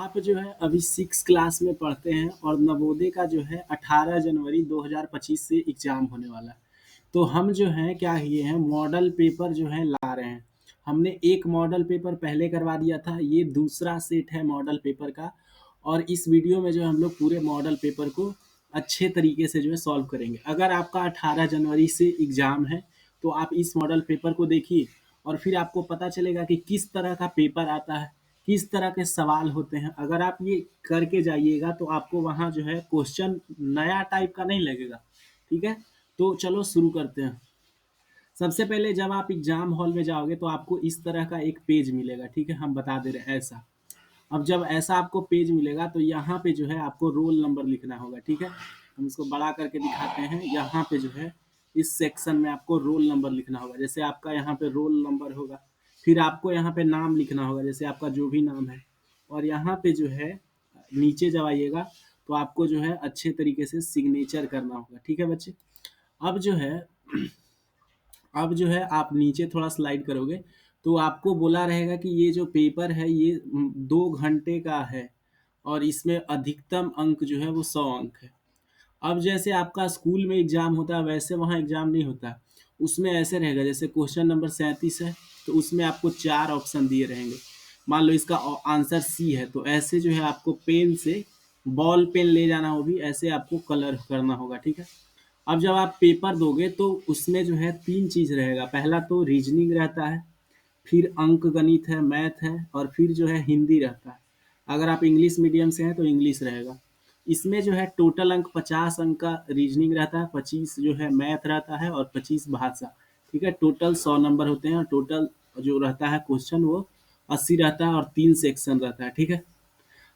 आप जो है अभी 6 क्लास में पढ़ते हैं और नवोदय का जो है 18 जनवरी 2025 से एग्ज़ाम होने वाला है। तो हम जो हैं क्या किए हैं मॉडल पेपर जो है ला रहे हैं। हमने एक मॉडल पेपर पहले करवा दिया था, ये दूसरा सेट है मॉडल पेपर का और इस वीडियो में जो हम लोग पूरे मॉडल पेपर को अच्छे तरीके से जो है सॉल्व करेंगे। अगर आपका 18 जनवरी से एग्ज़ाम है, तो आप इस मॉडल पेपर को देखिए और फिर आपको पता चलेगा कि किस तरह का पेपर आता है, किस तरह के सवाल होते हैं। अगर आप ये करके जाइएगा तो आपको वहाँ जो है क्वेश्चन नया टाइप का नहीं लगेगा, ठीक है? तो चलो शुरू करते हैं। सबसे पहले जब आप एग्ज़ाम हॉल में जाओगे तो आपको इस तरह का एक पेज मिलेगा, ठीक है? हम बता दे रहे हैं ऐसा। अब जब ऐसा आपको पेज मिलेगा तो यहाँ पे जो है आपको रोल नंबर लिखना होगा, ठीक है? हम इसको बड़ा करके दिखाते हैं। यहाँ पे जो है इस सेक्शन में आपको रोल नंबर लिखना होगा। जैसे आपका यहाँ पे रोल नंबर होगा, फिर आपको यहाँ पे नाम लिखना होगा, जैसे आपका जो भी नाम है। और यहाँ पे जो है नीचे जब आइएगा तो आपको जो है अच्छे तरीके से सिग्नेचर करना होगा, ठीक है बच्चे? अब जो है अब जो है आप नीचे थोड़ा स्लाइड करोगे तो आपको बोला रहेगा कि ये जो पेपर है ये 2 घंटे का है और इसमें अधिकतम अंक जो है वो 100 अंक है। अब जैसे आपका स्कूल में एग्ज़ाम होता है वैसे वहाँ एग्ज़ाम नहीं होता। उसमें ऐसे रहेगा, जैसे क्वेश्चन नंबर 37 है तो उसमें आपको 4 ऑप्शन दिए रहेंगे। मान लो इसका आंसर सी है, तो ऐसे जो है आपको पेन से बॉल पेन ले जाना हो, भी ऐसे आपको कलर करना होगा, ठीक है? अब जब आप पेपर दोगे तो उसमें जो है 3 चीज़ रहेगा। पहला तो रीजनिंग रहता है, फिर अंक गणित है, मैथ है और फिर जो है हिंदी रहता है। अगर आप इंग्लिश मीडियम से हैं तो इंग्लिश रहेगा। इसमें जो है टोटल अंक 50 अंक का रीजनिंग रहता है, 25 जो है मैथ रहता है और 25 भाषा, ठीक है? टोटल 100 नंबर होते हैं और टोटल जो रहता है क्वेश्चन वो 80 रहता है और 3 सेक्शन रहता है, ठीक है?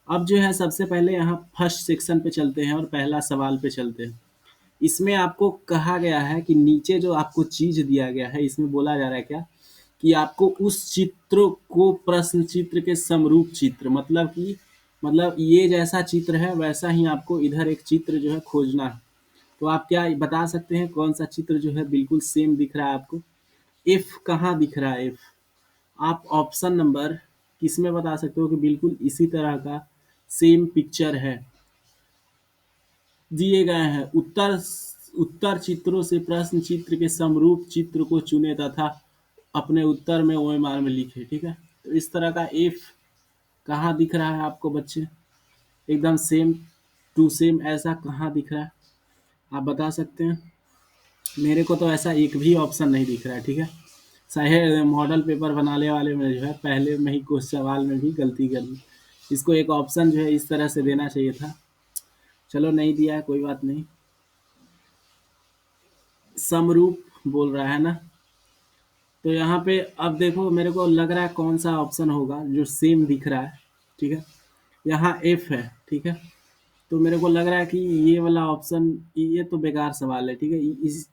अब जो है सबसे पहले यहाँ फर्स्ट सेक्शन पे चलते हैं और पहला सवाल पे चलते हैं। इसमें आपको कहा गया है कि नीचे जो आपको चीज़ दिया गया है, इसमें बोला जा रहा है क्या कि आपको उस चित्र को प्रश्न चित्र के समरूप चित्र, मतलब ये जैसा चित्र है वैसा ही आपको इधर एक चित्र जो है खोजना है। तो आप क्या बता सकते हैं कौन सा चित्र जो है बिल्कुल सेम दिख रहा है आपको? एफ कहाँ दिख रहा है एफ? आप ऑप्शन नंबर किसमें बता सकते हो कि बिल्कुल इसी तरह का सेम पिक्चर है? दिए गए हैं उत्तर उत्तर चित्रों से प्रश्न चित्र के समरूप चित्र को चुने तथा अपने उत्तर में ओएमआर में लिखे, ठीक है? तो इस तरह का एफ कहाँ दिख रहा है आपको बच्चे? एकदम सेम टू सेम ऐसा कहाँ दिख रहा है? आप बता सकते हैं? मेरे को तो ऐसा एक भी ऑप्शन नहीं दिख रहा है, ठीक है? शायद मॉडल पेपर बनाने वाले में जो है पहले में ही कुछ सवाल में भी गलती कर दी। इसको एक ऑप्शन जो है इस तरह से देना चाहिए था। चलो नहीं दिया है, कोई बात नहीं। समरूप बोल रहा है ना? तो यहाँ पे अब देखो मेरे को लग रहा है कौन सा ऑप्शन होगा जो सेम दिख रहा है, ठीक है? यहाँ एफ है, ठीक है? तो मेरे को लग रहा है कि ये वाला ऑप्शन, ये तो बेकार सवाल है, ठीक है?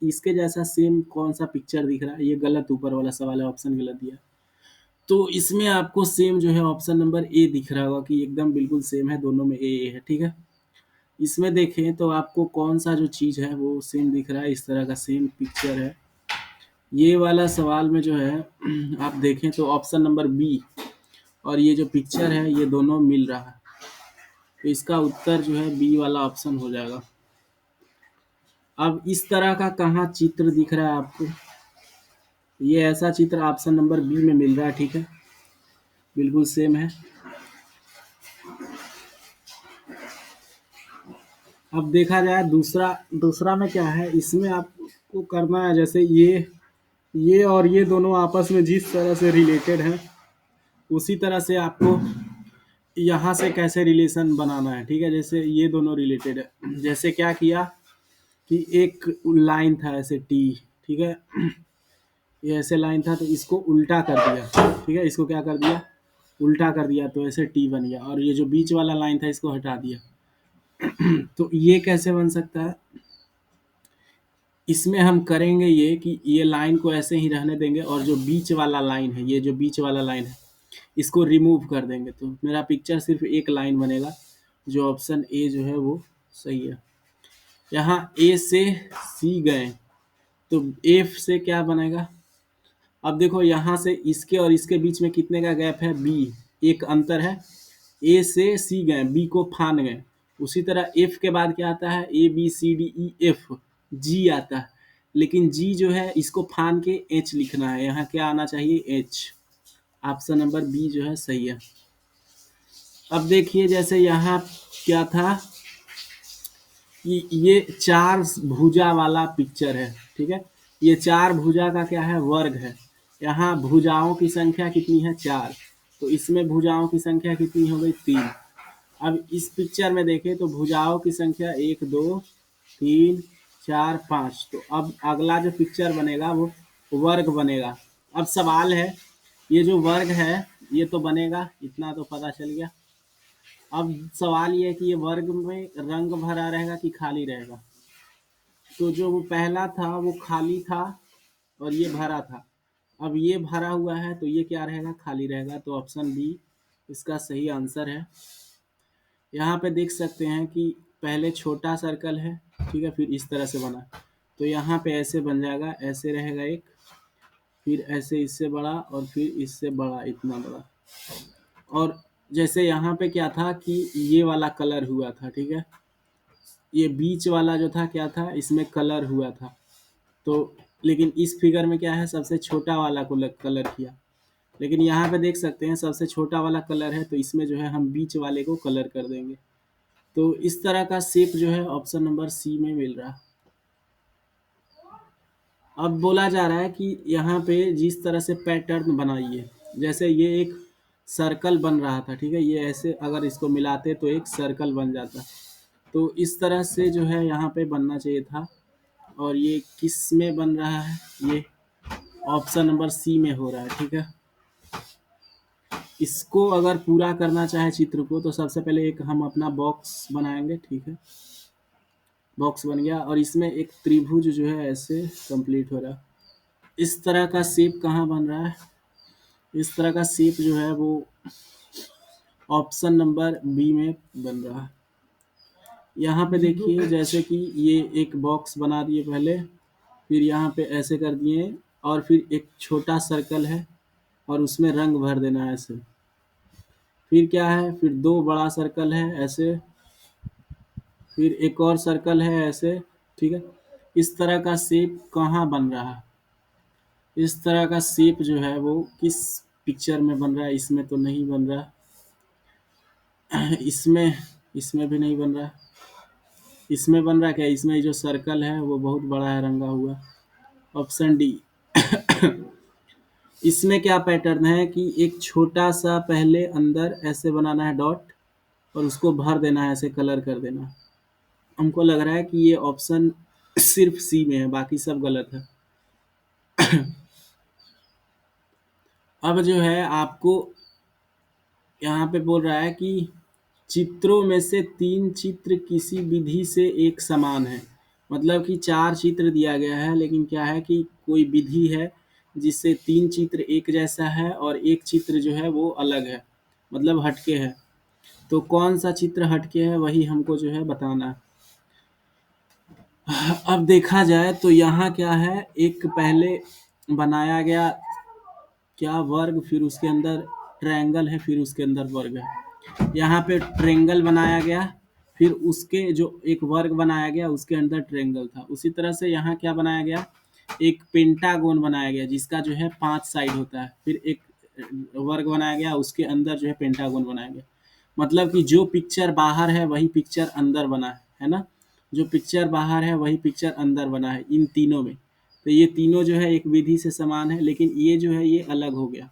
इसके जैसा सेम कौन सा पिक्चर दिख रहा है? ये गलत ऊपर वाला सवाल है, ऑप्शन गलत दिया। तो इसमें आपको सेम जो है ऑप्शन नंबर ए दिख रहा होगा कि एकदम बिल्कुल सेम है, दोनों में ए है, ठीक है? इसमें देखें तो आपको कौन सा जो चीज़ है वो सेम दिख रहा है, इस तरह का सेम पिक्चर है। ये वाला सवाल में जो है आप देखें तो ऑप्शन नंबर बी और ये जो पिक्चर है ये दोनों मिल रहा है। तो इसका उत्तर जो है बी वाला ऑप्शन हो जाएगा। अब इस तरह का कहाँ चित्र दिख रहा है आपको? ये ऐसा चित्र ऑप्शन नंबर बी में मिल रहा है, ठीक है? बिल्कुल सेम है। अब देखा जाए दूसरा दूसरा में क्या है, इसमें आपको करना है जैसे ये और ये दोनों आपस में जिस तरह से रिलेटेड हैं उसी तरह से आपको यहाँ से कैसे रिलेशन बनाना है, ठीक है? जैसे ये दोनों रिलेटेड है, जैसे क्या किया कि एक लाइन था ऐसे टी, ठीक है? ये ऐसे लाइन था तो इसको उल्टा कर दिया, ठीक है? इसको क्या कर दिया? उल्टा कर दिया तो ऐसे टी बन गया और ये जो बीच वाला लाइन था इसको हटा दिया। तो ये कैसे बन सकता है? इसमें हम करेंगे ये कि ये लाइन को ऐसे ही रहने देंगे और जो बीच वाला लाइन है, ये जो बीच वाला लाइन है इसको रिमूव कर देंगे तो मेरा पिक्चर सिर्फ एक लाइन बनेगा, जो ऑप्शन ए जो है वो सही है। यहाँ ए से सी गए तो एफ से क्या बनेगा? अब देखो यहाँ से इसके और इसके बीच में कितने का गैप है? बी, एक अंतर है। ए से सी गए, बी को फान गए। उसी तरह एफ के बाद क्या आता है, A B C D E F, G आता है। लेकिन जी जो है इसको फान के एच लिखना है, यहाँ क्या आना चाहिए, एच। ऑप्शन नंबर बी जो है सही है। अब देखिए जैसे यहाँ क्या था कि ये चार भुजा वाला पिक्चर है, ठीक है। ये चार भुजा का क्या है, वर्ग है। यहाँ भुजाओं की संख्या कितनी है, चार। तो इसमें भुजाओं की संख्या कितनी हो गई, तीन। अब इस पिक्चर में देखें तो भुजाओं की संख्या एक दो तीन चार पाँच। तो अब अगला जो पिक्चर बनेगा वो वर्ग बनेगा। अब सवाल है, ये जो वर्ग है ये तो बनेगा, इतना तो पता चल गया। अब सवाल ये है कि ये वर्ग में रंग भरा रहेगा कि खाली रहेगा। तो जो वो पहला था वो खाली था और ये भरा था। अब ये भरा हुआ है तो ये क्या रहेगा, खाली रहेगा। तो ऑप्शन बी इसका सही आंसर है। यहाँ पे देख सकते हैं कि पहले छोटा सर्कल है, ठीक है, फिर इस तरह से बना। तो यहाँ पे ऐसे बन जाएगा, ऐसे रहेगा एक, फिर ऐसे इससे बड़ा और फिर इससे बड़ा, इतना बड़ा। और जैसे यहाँ पे क्या था कि ये वाला कलर हुआ था, ठीक है। ये बीच वाला जो था क्या था, इसमें कलर हुआ था। तो लेकिन इस फिगर में क्या है, सबसे छोटा वाला को कलर किया। लेकिन यहाँ पे देख सकते हैं सबसे छोटा वाला कलर है, तो इसमें जो है हम बीच वाले को कलर कर देंगे। तो इस तरह का शेप जो है ऑप्शन नंबर सी में मिल रहा। अब बोला जा रहा है कि यहाँ पे जिस तरह से पैटर्न बनाइए, जैसे ये एक सर्कल बन रहा था, ठीक है, ये ऐसे अगर इसको मिलाते तो एक सर्कल बन जाता। तो इस तरह से जो है यहाँ पे बनना चाहिए था। और ये किस में बन रहा है, ये ऑप्शन नंबर सी में हो रहा है, ठीक है। इसको अगर पूरा करना चाहे चित्र को तो सबसे पहले एक हम अपना बॉक्स बनाएंगे, ठीक है। बॉक्स बन गया और इसमें एक त्रिभुज जो है ऐसे कंप्लीट हो रहा है। इस तरह का शेप कहाँ बन रहा है, इस तरह का शेप जो है वो ऑप्शन नंबर बी में बन रहा है। यहाँ पे देखिए जैसे कि ये एक बॉक्स बना दिए पहले, फिर यहाँ पे ऐसे कर दिए और फिर एक छोटा सर्कल है और उसमें रंग भर देना है ऐसे। फिर क्या है, फिर दो बड़ा सर्कल है ऐसे, फिर एक और सर्कल है ऐसे, ठीक है। इस तरह का शेप कहाँ बन रहा है, इस तरह का शेप जो है वो किस पिक्चर में बन रहा है, इसमें तो नहीं बन रहा। इसमें इसमें भी नहीं बन रहा। इसमें बन रहा क्या, इसमें जो सर्कल है वो बहुत बड़ा है रंगा हुआ। Option D. इसमें क्या पैटर्न है कि एक छोटा सा पहले अंदर ऐसे बनाना है डॉट और उसको भर देना है, ऐसे कलर कर देना। हमको लग रहा है कि ये ऑप्शन सिर्फ सी में है, बाकी सब गलत है। अब जो है आपको यहाँ पे बोल रहा है कि चित्रों में से तीन चित्र किसी विधि से एक समान है। मतलब कि चार चित्र दिया गया है, लेकिन क्या है कि कोई विधि है जिससे तीन चित्र एक जैसा है और एक चित्र जो है वो अलग है, मतलब हटके है। तो कौन सा चित्र हटके है वही हमको जो है बताना है। अब देखा जाए तो यहाँ क्या है, एक पहले बनाया गया क्या वर्ग, फिर उसके अंदर ट्रायंगल है, फिर उसके अंदर वर्ग है। यहाँ पे ट्रायंगल बनाया गया, फिर उसके जो एक वर्ग बनाया गया उसके अंदर ट्रायंगल था। उसी तरह से यहाँ क्या बनाया गया, एक पेंटागोन बनाया गया जिसका जो है 5 साइड होता है। फिर एक वर्ग बनाया गया, उसके अंदर जो है पेंटागोन बनाया गया। मतलब कि जो पिक्चर बाहर है वही पिक्चर अंदर बना है ना। जो पिक्चर बाहर है वही पिक्चर अंदर बना है इन तीनों में। तो ये तीनों जो है एक विधि से समान है, लेकिन ये जो है ये अलग हो गया।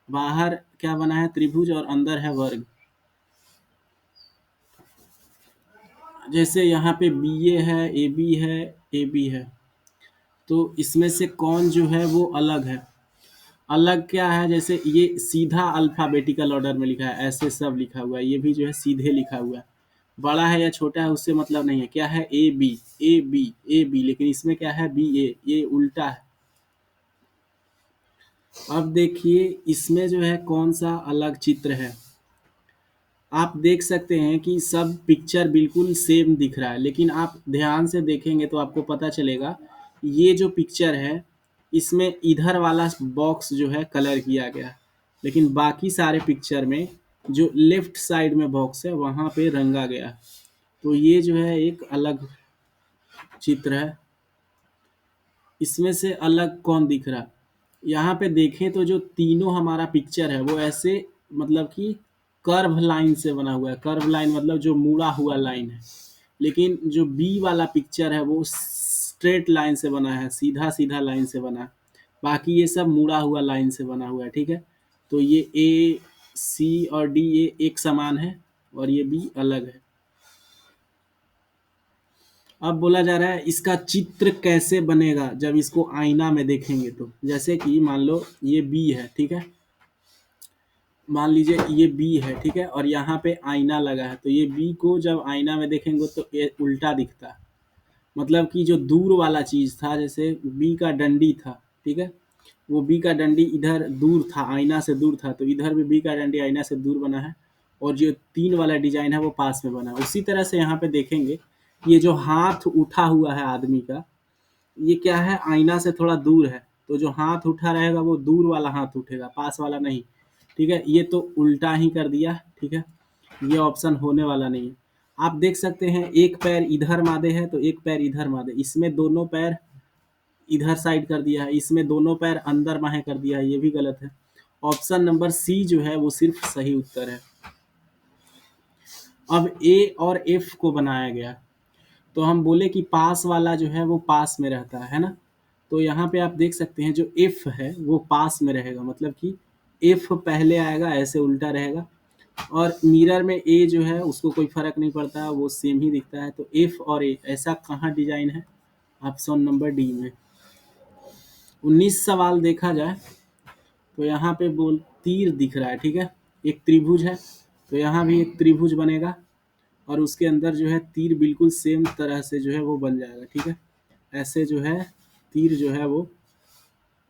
बाहर क्या बना है, त्रिभुज, और अंदर है वर्ग। जैसे यहाँ पे बी ए है, ए बी है, ए बी है। तो इसमें से कौन जो है वो अलग है। अलग क्या है, जैसे ये सीधा अल्फाबेटिकल ऑर्डर में लिखा है, ऐसे सब लिखा हुआ है, ये भी जो है सीधे लिखा हुआ है। बड़ा है या छोटा है उससे मतलब नहीं है, क्या है, A B A B A B, लेकिन इसमें क्या है, बी ए, ये उल्टा है। अब देखिए इसमें जो है कौन सा अलग चित्र है। आप देख सकते हैं कि सब पिक्चर बिल्कुल सेम दिख रहा है, लेकिन आप ध्यान से देखेंगे तो आपको पता चलेगा ये जो पिक्चर है इसमें इधर वाला बॉक्स जो है कलर किया गया है, लेकिन बाकी सारे पिक्चर में जो लेफ्ट साइड में बॉक्स है वहां पे रंगा गया। तो ये जो है एक अलग चित्र है। इसमें से अलग कौन दिख रहा? यहाँ पे देखें तो जो तीनों हमारा पिक्चर है वो ऐसे मतलब कि कर्व लाइन से बना हुआ है। कर्व लाइन मतलब जो मुड़ा हुआ लाइन है। लेकिन जो बी वाला पिक्चर है वो स्ट्रेट लाइन से बना है, सीधा सीधा लाइन से बना है। बाकी ये सब मुड़ा हुआ लाइन से बना हुआ है, ठीक है। तो ये ए सी और डी ये एक समान है और ये बी अलग है। अब बोला जा रहा है इसका चित्र कैसे बनेगा जब इसको आईना में देखेंगे तो। जैसे कि मान लो ये बी है, ठीक है। मान लीजिए ये बी है, ठीक है, और यहाँ पे आईना लगा है। तो ये बी को जब आईना में देखेंगे तो ये उल्टा दिखता है। मतलब कि जो दूर वाला चीज था, जैसे बी का डंडी था, ठीक है, वो बी का डंडी इधर दूर था, आईना से दूर था, तो इधर भी बी का डंडी आईना से दूर बना है। और जो तीन वाला डिजाइन है वो पास में बना है। उसी तरह से यहाँ पे देखेंगे ये जो हाथ उठा हुआ है आदमी का, ये क्या है, आईना से थोड़ा दूर है। तो जो हाथ उठा रहेगा वो दूर वाला हाथ उठेगा, पास वाला नहीं। ठीक है, ये तो उल्टा ही कर दिया, ठीक है, ये ऑप्शन होने वाला नहीं है। आप देख सकते हैं एक पैर इधर मादे है तो एक पैर इधर मादे, इसमें दोनों पैर इधर साइड कर दिया है, इसमें दोनों पैर अंदर बाहें कर दिया है, ये भी गलत है। ऑप्शन नंबर सी जो है वो सिर्फ सही उत्तर है। अब ए और एफ को बनाया गया, तो हम बोले कि पास वाला जो है वो पास में रहता है ना। तो यहाँ पे आप देख सकते हैं जो एफ है वो पास में रहेगा, मतलब कि एफ पहले आएगा, ऐसे उल्टा रहेगा। और मिरर में ए जो है उसको कोई फर्क नहीं पड़ता, वो सेम ही दिखता है। तो एफ और ए ऐसा कहाँ डिजाइन है? ऑप्शन नंबर डी में। 19 सवाल देखा जाए तो यहाँ पे बोल तीर दिख रहा है, ठीक है, एक त्रिभुज है। तो यहाँ भी एक त्रिभुज बनेगा और उसके अंदर जो है तीर बिल्कुल सेम तरह से जो है वो बन जाएगा, ठीक है। ऐसे जो है तीर जो है वो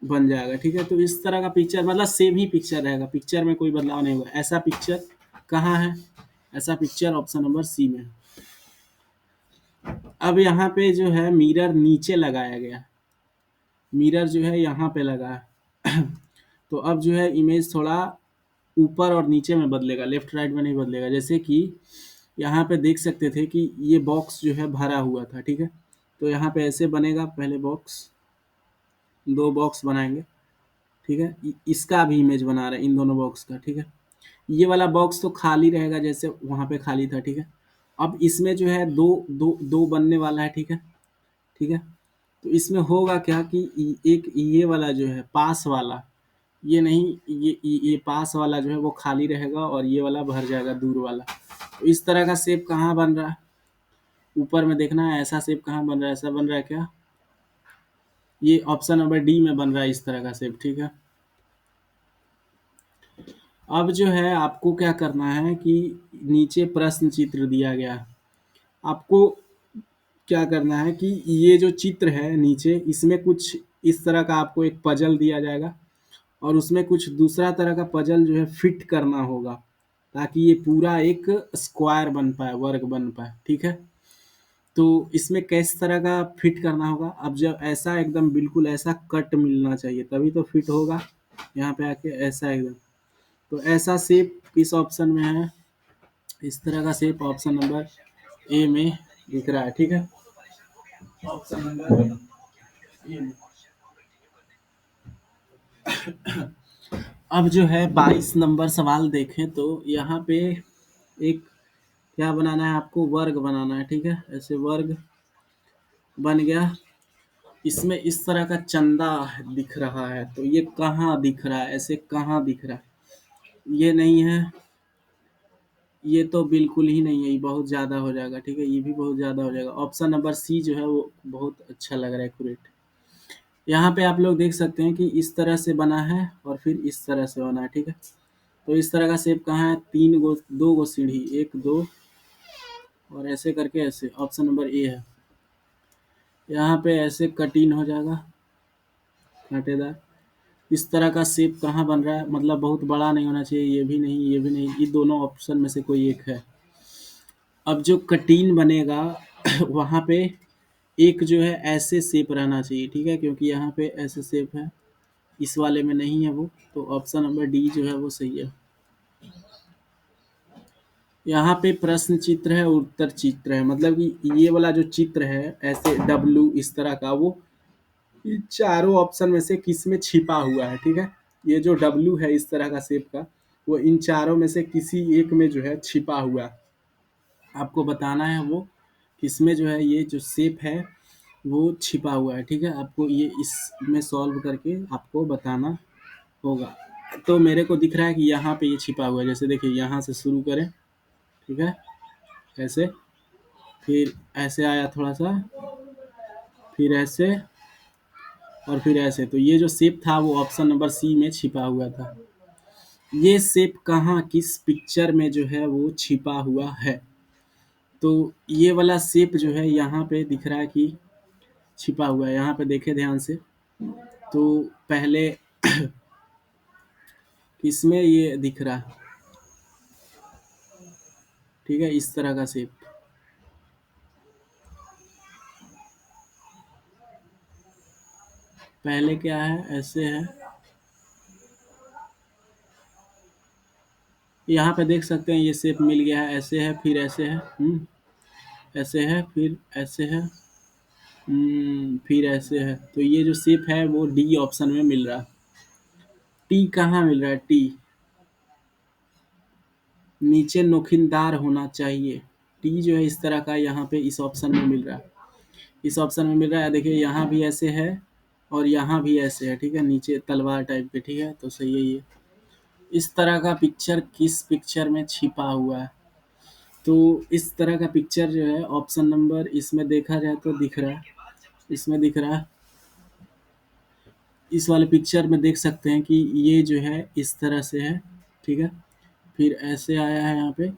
बन जाएगा, ठीक है। तो इस तरह का पिक्चर मतलब सेम ही पिक्चर रहेगा, पिक्चर में कोई बदलाव नहीं होगा। ऐसा पिक्चर कहाँ है? ऐसा पिक्चर ऑप्शन नंबर सी में है। अब यहाँ पे जो है मिरर नीचे लगाया गया, मिरर जो है यहाँ पे लगा है। तो अब जो है इमेज थोड़ा ऊपर और नीचे में बदलेगा, लेफ्ट राइट में नहीं बदलेगा। जैसे कि यहाँ पे देख सकते थे कि ये बॉक्स जो है भरा हुआ था, ठीक है। तो यहाँ पे ऐसे बनेगा, पहले बॉक्स, दो बॉक्स बनाएंगे, ठीक है। इसका भी इमेज बना रहे हैं, इन दोनों बॉक्स का, ठीक है। ये वाला बॉक्स तो खाली रहेगा जैसे वहाँ पे खाली था, ठीक है। अब इसमें जो है दो दो दो बनने वाला है, ठीक है, ठीक है। तो इसमें होगा क्या कि एक ये वाला जो है पास वाला, ये नहीं, ये पास वाला जो है वो खाली रहेगा और ये वाला भर जाएगा, दूर वाला। तो इस तरह का शेप कहाँ बन रहा है? ऊपर में देखना है, ऐसा शेप कहाँ बन रहा है? ऐसा बन रहा है क्या? ये ऑप्शन नंबर डी में बन रहा है इस तरह का शेप, ठीक है। अब जो है आपको क्या करना है कि नीचे प्रश्न चित्र दिया गया है। आपको क्या करना है कि ये जो चित्र है नीचे, इसमें कुछ इस तरह का आपको एक पजल दिया जाएगा और उसमें कुछ दूसरा तरह का पजल जो है फिट करना होगा, ताकि ये पूरा एक स्क्वायर बन पाए, वर्ग बन पाए, ठीक है। तो इसमें किस तरह का फिट करना होगा? अब जब ऐसा एकदम बिल्कुल ऐसा कट मिलना चाहिए तभी तो फिट होगा। यहाँ पे आके ऐसा एकदम, तो ऐसा शेप किस ऑप्शन में है? इस तरह का शेप ऑप्शन नंबर ए में दिख रहा है, ठीक है। ऑप्शन नंबर ए में। अब जो है 22 नंबर सवाल देखें तो यहाँ पे एक क्या बनाना है आपको? वर्ग बनाना है, ठीक है। ऐसे वर्ग बन गया, इसमें इस तरह का चंदा दिख रहा है। तो ये कहाँ दिख रहा है? ऐसे कहाँ दिख रहा है? ये नहीं है, ये तो बिल्कुल ही नहीं है, ये बहुत ज़्यादा हो जाएगा, ठीक है, ये भी बहुत ज़्यादा हो जाएगा। ऑप्शन नंबर सी जो है वो बहुत अच्छा लग रहा है, एक्यूरेट। यहाँ पे आप लोग देख सकते हैं कि इस तरह से बना है और फिर इस तरह से बना है, ठीक है। तो इस तरह का शेप कहाँ है? तीन गो, दो गो सीढ़ी, एक दो और ऐसे करके ऐसे, ऑप्शन नंबर ए है। यहाँ पे ऐसे कटिंग हो जाएगा, कांटेदार। इस तरह का शेप कहाँ बन रहा है? मतलब बहुत बड़ा नहीं होना चाहिए, ये भी नहीं, ये भी नहीं, ये दोनों ऑप्शन में से कोई एक है। अब जो कटीन बनेगा वहाँ पे एक जो है ऐसे शेप रहना चाहिए, ठीक है, क्योंकि यहाँ पे ऐसे शेप है, इस वाले में नहीं है वो। तो ऑप्शन नंबर डी जो है वो सही है। यहाँ पे प्रश्न चित्र है, उत्तर चित्र है, मतलब कि ये वाला जो चित्र है ऐसे डब्लू इस तरह का, वो इन चारों ऑप्शन में से किस में छिपा हुआ है, ठीक है। ये जो डब्लू है इस तरह का शेप का, वो इन चारों में से किसी एक में जो है छिपा हुआ है। आपको बताना है वो किसमें जो है ये जो शेप है वो छिपा हुआ है, ठीक है। आपको ये इसमें सॉल्व करके आपको बताना होगा। तो मेरे को दिख रहा है कि यहाँ पे ये छिपा हुआ है, जैसे देखिए यहाँ से शुरू करें, ठीक है, ऐसे, फिर ऐसे आया थोड़ा सा, फिर ऐसे, और फिर ऐसे। तो ये जो शेप था वो ऑप्शन नंबर सी में छिपा हुआ था। ये शेप कहाँ किस पिक्चर में जो है वो छिपा हुआ है? तो ये वाला शेप जो है यहाँ पे दिख रहा है कि छिपा हुआ है। यहाँ पे देखे ध्यान से, तो पहले किसमें ये दिख रहा है, ठीक है, इस तरह का शेप। पहले क्या है, ऐसे है, यहाँ पे देख सकते हैं ये शेप मिल गया है, ऐसे है, फिर ऐसे है, ऐसे है, फिर ऐसे है, फिर ऐसे है। तो ये जो शेप है वो डी ऑप्शन में मिल रहा है। टी कहाँ मिल रहा है? टी नीचे नोखिनदार होना चाहिए। टी जो है इस तरह का यहाँ पे इस ऑप्शन में मिल रहा है। इस ऑप्शन में मिल रहा है, देखिए यहाँ भी ऐसे है और यहाँ भी ऐसे है, ठीक है, नीचे तलवार टाइप के, ठीक है, तो सही है ये। इस तरह का पिक्चर किस पिक्चर में छिपा हुआ है? तो इस तरह का पिक्चर जो है ऑप्शन नंबर इसमें देखा जाए तो दिख रहा है, इसमें दिख रहा है। इस वाले पिक्चर में देख सकते हैं कि ये जो है इस तरह से है, ठीक है, फिर ऐसे आया है यहाँ पे,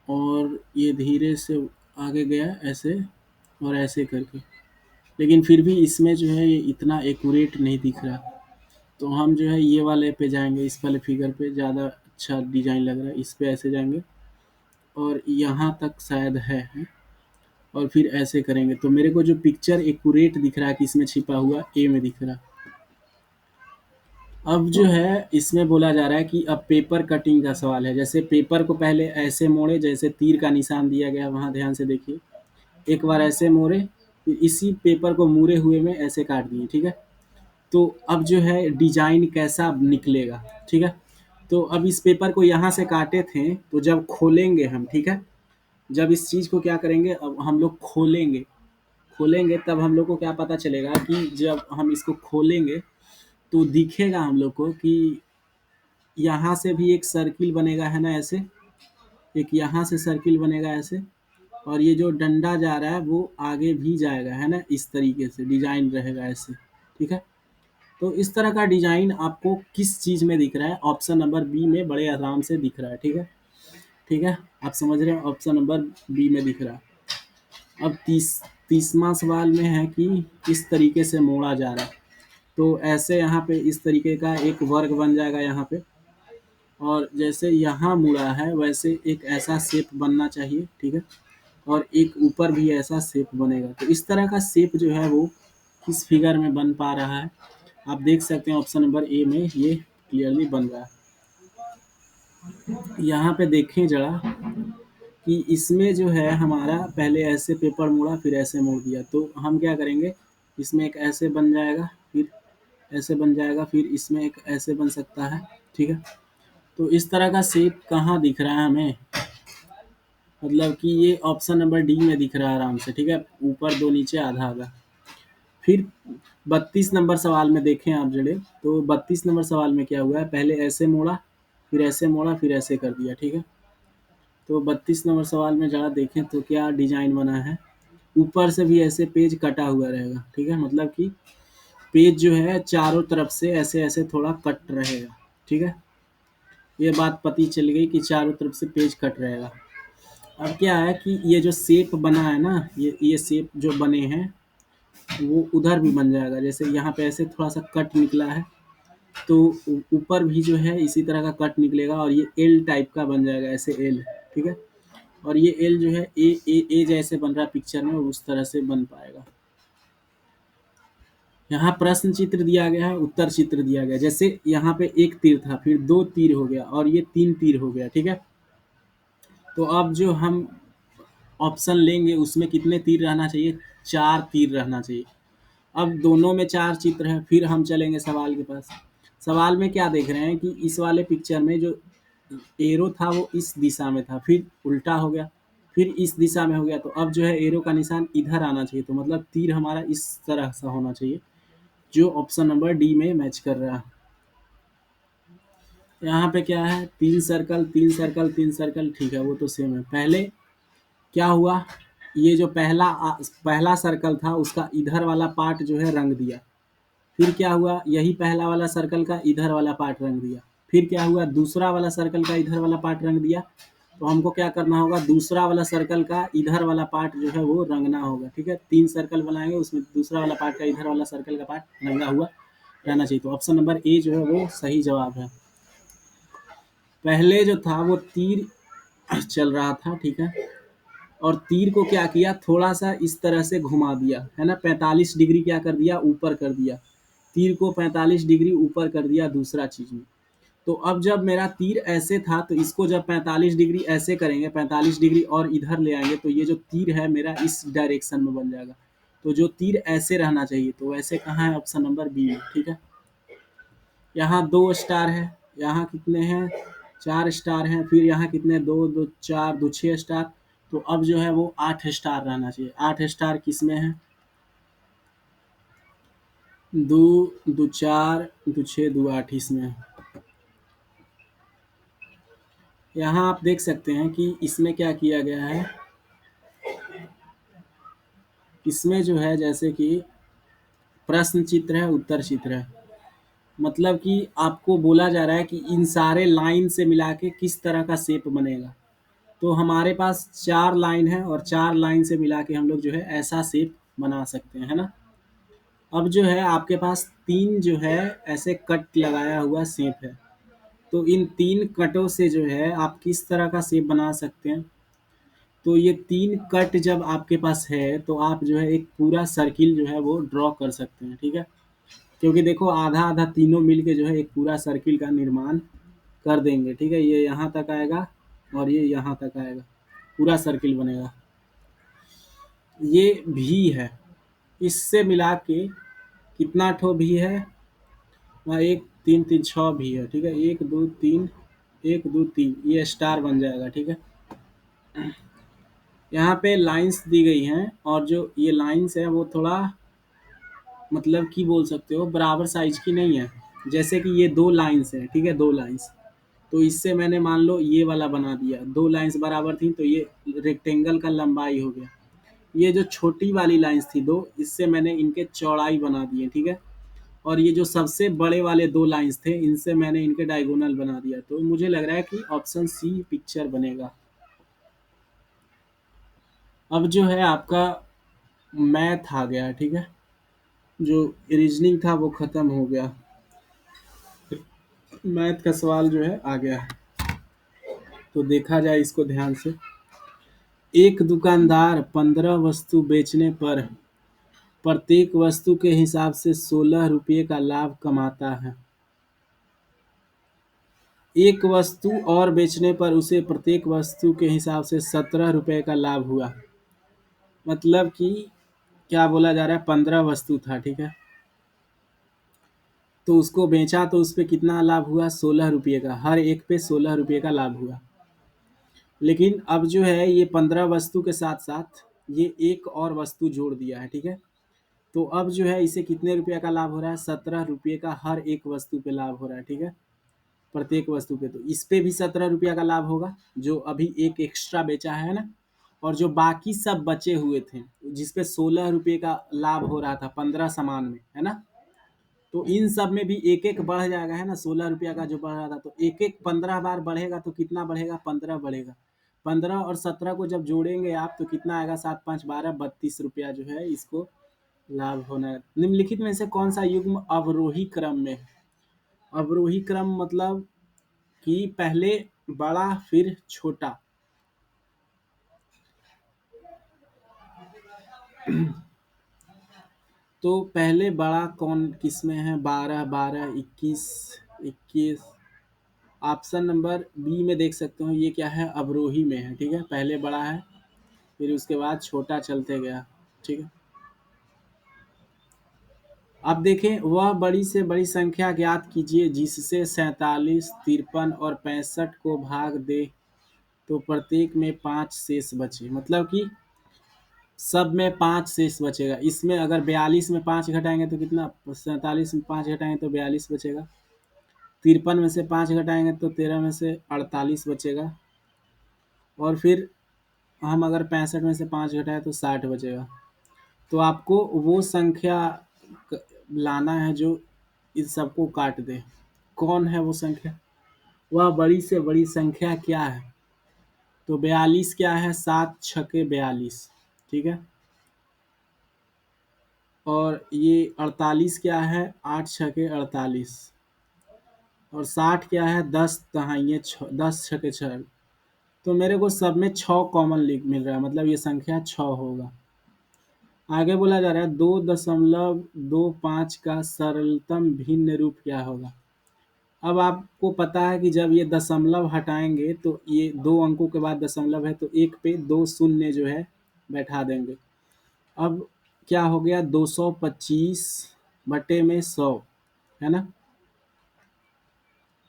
और ये धीरे से आगे गया ऐसे और ऐसे करके। लेकिन फिर भी इसमें जो है ये इतना एक्यूरेट नहीं दिख रहा। तो हम जो है ये वाले पे जाएंगे, इस वाले फिगर पे, ज़्यादा अच्छा डिजाइन लग रहा है, इस पे ऐसे जाएंगे और यहाँ तक शायद है, और फिर ऐसे करेंगे। तो मेरे को जो पिक्चर एक्यूरेट दिख रहा है कि इसमें छिपा हुआ ए में दिख रहा। अब जो है इसमें बोला जा रहा है कि अब पेपर कटिंग का सवाल है। जैसे पेपर को पहले ऐसे मोड़े, जैसे तीर का निशान दिया गया वहाँ ध्यान से देखिए, एक बार ऐसे मोड़े, फिर इसी पेपर को मुड़े हुए में ऐसे काट दिए, ठीक है। तो अब जो है डिजाइन कैसा निकलेगा, ठीक है। तो अब इस पेपर को यहाँ से काटे थे, तो जब खोलेंगे हम, ठीक है, जब इस चीज़ को क्या करेंगे, अब हम लोग खोलेंगे, खोलेंगे तब हम लोग को क्या पता चलेगा कि जब हम इसको खोलेंगे तो दिखेगा हम लोग को कि यहाँ से भी एक सर्किल बनेगा, है ना, ऐसे, एक यहाँ से सर्किल बनेगा ऐसे, और ये जो डंडा जा रहा है वो आगे भी जाएगा, है ना, इस तरीके से डिजाइन रहेगा ऐसे, ठीक है। तो इस तरह का डिजाइन आपको किस चीज़ में दिख रहा है? ऑप्शन नंबर बी में बड़े आराम से दिख रहा है, ठीक है, ठीक है, आप समझ रहे हैं, ऑप्शन नंबर बी में दिख रहा है। अब तीसवां सवाल में है कि किस तरीके से मोड़ा जा रहा है। तो ऐसे यहाँ पे इस तरीके का एक वर्ग बन जाएगा यहाँ पे, और जैसे यहाँ मुड़ा है वैसे एक ऐसा शेप बनना चाहिए, ठीक है, और एक ऊपर भी ऐसा शेप बनेगा। तो इस तरह का शेप जो है वो किस फिगर में बन पा रहा है? आप देख सकते हैं ऑप्शन नंबर ए में ये क्लियरली बन रहा है। यहाँ पे देखें जरा कि इसमें जो है हमारा पहले ऐसे पेपर मोड़ा, फिर ऐसे मोड़ दिया, तो हम क्या करेंगे, इसमें एक ऐसे बन जाएगा, फिर ऐसे बन जाएगा, फिर इसमें एक ऐसे बन सकता है, ठीक है। तो इस तरह का शेप कहाँ दिख रहा है हमें? मतलब कि ये ऑप्शन नंबर डी में दिख रहा है आराम से, ठीक है, ऊपर दो नीचे आधा आधा। फिर 32 नंबर सवाल में देखें आप जड़े, तो 32 नंबर सवाल में क्या हुआ है, पहले ऐसे मोड़ा, फिर ऐसे मोड़ा, फिर ऐसे कर दिया, ठीक है। तो 32 नंबर सवाल में ज़रा देखें तो क्या डिजाइन बना है, ऊपर से भी ऐसे पेज कटा हुआ रहेगा, ठीक है, मतलब कि पेज जो है चारों तरफ से ऐसे ऐसे थोड़ा कट रहेगा, ठीक है। ये बात पता चल गई कि चारों तरफ से पेज कट रहेगा। अब क्या है कि ये जो शेप बना है ना, ये शेप जो बने हैं वो उधर भी बन जाएगा। जैसे यहाँ पे ऐसे थोड़ा सा कट निकला है, तो ऊपर भी जो है इसी तरह का कट निकलेगा, और ये एल टाइप का बन जाएगा, ऐसे एल, ठीक है। और ये एल जो है ए जैसे बन रहा है पिक्चर में, उस तरह से बन पाएगा। यहाँ प्रश्न चित्र दिया गया है, उत्तर चित्र दिया गया। जैसे यहाँ पे एक तीर था, फिर दो तीर हो गया, और ये तीन तीर हो गया, ठीक है। तो अब जो हम ऑप्शन लेंगे उसमें कितने तीर रहना चाहिए? 4 तीर रहना चाहिए। अब दोनों में 4 चित्र हैं, फिर हम चलेंगे सवाल के पास। सवाल में क्या देख रहे हैं कि इस वाले पिक्चर में जो एरो था वो इस दिशा में था, फिर उल्टा हो गया, फिर इस दिशा में हो गया। तो अब जो है एरो का निशान इधर आना चाहिए, तो मतलब तीर हमारा इस तरह से होना चाहिए, जो ऑप्शन नंबर डी में मैच कर रहा है। यहाँ पे क्या है? 3 सर्कल 3 सर्कल 3 सर्कल, ठीक है वो तो सेम है। पहले क्या हुआ, ये जो पहला सर्कल था उसका इधर वाला पार्ट जो है रंग दिया। फिर क्या हुआ, यही पहला वाला सर्कल का इधर वाला पार्ट रंग दिया। फिर क्या हुआ, दूसरा वाला सर्कल का इधर वाला पार्ट रंग दिया। तो हमको क्या करना होगा, दूसरा वाला सर्कल का इधर वाला पार्ट जो है वो रंगना होगा। ठीक है, 3 सर्कल बनाएंगे, उसमें दूसरा वाला पार्ट का इधर वाला सर्कल का पार्ट रंगा हुआ रहना चाहिए। तो ऑप्शन नंबर ए जो है वो सही जवाब है। पहले जो था वो तीर चल रहा था, ठीक है, और तीर को क्या किया, थोड़ा सा इस तरह से घुमा दिया, है ना, 45 डिग्री क्या कर दिया, ऊपर कर दिया। तीर को 45 डिग्री ऊपर कर दिया दूसरा चीज में। तो अब जब मेरा तीर ऐसे था, तो इसको जब 45 डिग्री ऐसे करेंगे, 45 डिग्री और इधर ले आएंगे, तो ये जो तीर है मेरा इस डायरेक्शन में बन जाएगा। तो जो तीर ऐसे रहना चाहिए, तो वैसे कहाँ है? ऑप्शन नंबर बी में। ठीक है, यहाँ 2 स्टार है, यहाँ कितने हैं? 4 स्टार हैं, फिर यहाँ कितने? 2 2 4 2 6 स्टार। तो अब जो है वो 8 स्टार रहना चाहिए। 8 स्टार किस में है? 2 2 4 2 6 2 8 इसमें है। यहाँ आप देख सकते हैं कि इसमें क्या किया गया है, इसमें जो है जैसे कि प्रश्न चित्र है, उत्तर चित्र है। मतलब कि आपको बोला जा रहा है कि इन सारे लाइन से मिला के किस तरह का शेप बनेगा। तो हमारे पास 4 लाइन है, और 4 लाइन से मिला के हम लोग जो है ऐसा शेप बना सकते हैं, है ना। अब जो है आपके पास 3 जो है ऐसे कट लगाया हुआ शेप है। तो इन 3 कटों से जो है आप किस तरह का शेप बना सकते हैं? तो ये 3 कट जब आपके पास है, तो आप जो है एक पूरा सर्किल जो है वो ड्रॉ कर सकते हैं। ठीक है, क्योंकि देखो आधा आधा तीनों मिल के जो है एक पूरा सर्किल का निर्माण कर देंगे। ठीक है, ये यहाँ तक आएगा और ये यहाँ तक आएगा, पूरा सर्किल बनेगा। ये भी है, इससे मिला के कितना ठो भी है? वहाँ 1 3 3 6 भी है। ठीक है, 1 2 3 1 2 3, ये स्टार बन जाएगा। ठीक है, यहाँ पे लाइंस दी गई हैं, और जो ये लाइंस है वो थोड़ा मतलब कि बोल सकते हो बराबर साइज की नहीं है। जैसे कि ये 2 लाइंस है, ठीक है, 2 लाइंस। तो इससे मैंने मान लो ये वाला बना दिया, 2 लाइंस बराबर थी, तो ये रेक्टेंगल का लंबाई हो गया। ये जो छोटी वाली लाइंस थी 2, इससे मैंने इनके चौड़ाई बना दिए। ठीक है, और ये जो सबसे बड़े वाले 2 लाइंस थे, इनसे मैंने इनके डायगोनल बना दिया। तो मुझे लग रहा है कि ऑप्शन सी पिक्चर बनेगा। अब जो है आपका मैथ आ गया। ठीक है, जो रीजनिंग था वो खत्म हो गया, मैथ का सवाल जो है आ गया। तो देखा जाए इसको ध्यान से। एक दुकानदार 15 वस्तु बेचने पर प्रत्येक वस्तु के हिसाब से 16 रुपये का लाभ कमाता है। एक वस्तु और बेचने पर उसे प्रत्येक वस्तु के हिसाब से 17 रुपये का लाभ हुआ। मतलब कि क्या बोला जा रहा है, 15 वस्तु था, ठीक है, तो उसको बेचा तो उस पे कितना लाभ हुआ? 16 रुपये का, हर एक पे 16 रुपये का लाभ हुआ। लेकिन अब जो है ये 15 वस्तु के साथ साथ ये एक और वस्तु जोड़ दिया है। ठीक है, तो अब जो है इसे कितने रुपये का लाभ हो रहा है? 17 रुपये का हर एक वस्तु पे लाभ हो रहा है। ठीक है, प्रत्येक वस्तु पे, तो इस पे भी 17 रुपया का लाभ होगा, जो अभी एक एक्स्ट्रा बेचा है ना। और जो बाकी सब बचे हुए थे, जिसपे 16 रुपये का लाभ हो रहा था 15 सामान में, है ना, तो इन सब में भी एक एक बढ़ जाएगा, है ना। 16 रुपया का जो बढ़ रहा था, तो एक एक 15 बार बढ़ेगा, तो कितना बढ़ेगा? 15 बढ़ेगा। 15 और 17 को जब जोड़ेंगे आप, तो कितना आएगा? 7 5 12 32 रुपया जो है इसको लाभ होना है। निम्नलिखित में से कौन सा युग्म अवरोही क्रम में है? अवरोही क्रम मतलब कि पहले बड़ा फिर छोटा। तो पहले बड़ा कौन किसमें है? 12 12 21 21 ऑप्शन नंबर बी में देख सकते हो, ये क्या है, अवरोही में है। ठीक है, पहले बड़ा है, फिर उसके बाद छोटा चलते गया। ठीक है, अब देखें, वह बड़ी से बड़ी संख्या ज्ञात कीजिए जिससे 47, 53 और 65 को भाग दे तो प्रत्येक में 5 शेष बचे। मतलब कि सब में 5 शेष बचेगा। इसमें अगर 42 में 5 घटाएंगे तो कितना, 47 में 5 घटाएंगे तो 42 बचेगा। 53 में से 5 घटाएंगे तो 13 में से 48 बचेगा। और फिर हम अगर 65 में से 5 घटाएं तो 60 बचेगा। तो आपको वो संख्या लाना है जो इन सबको काट दे। कौन है वो संख्या? वह बड़ी से बड़ी संख्या क्या है? तो 42 क्या है, 7 छके 42। ठीक है, और ये 48 क्या है, 8 छके 48। और 60 क्या है, 10 दहाइये 10 छके 6। तो मेरे को सब में 6 कॉमन मिल रहा है, मतलब ये संख्या 6 होगा। आगे बोला जा रहा है 2.25 का सरलतम भिन्न रूप क्या होगा। अब आपको पता है कि जब ये दशमलव हटाएंगे तो ये 2 अंकों के बाद दशमलव है तो एक पे 2 शून्य जो है बैठा देंगे। अब क्या हो गया, 225 बटे में 100, है ना।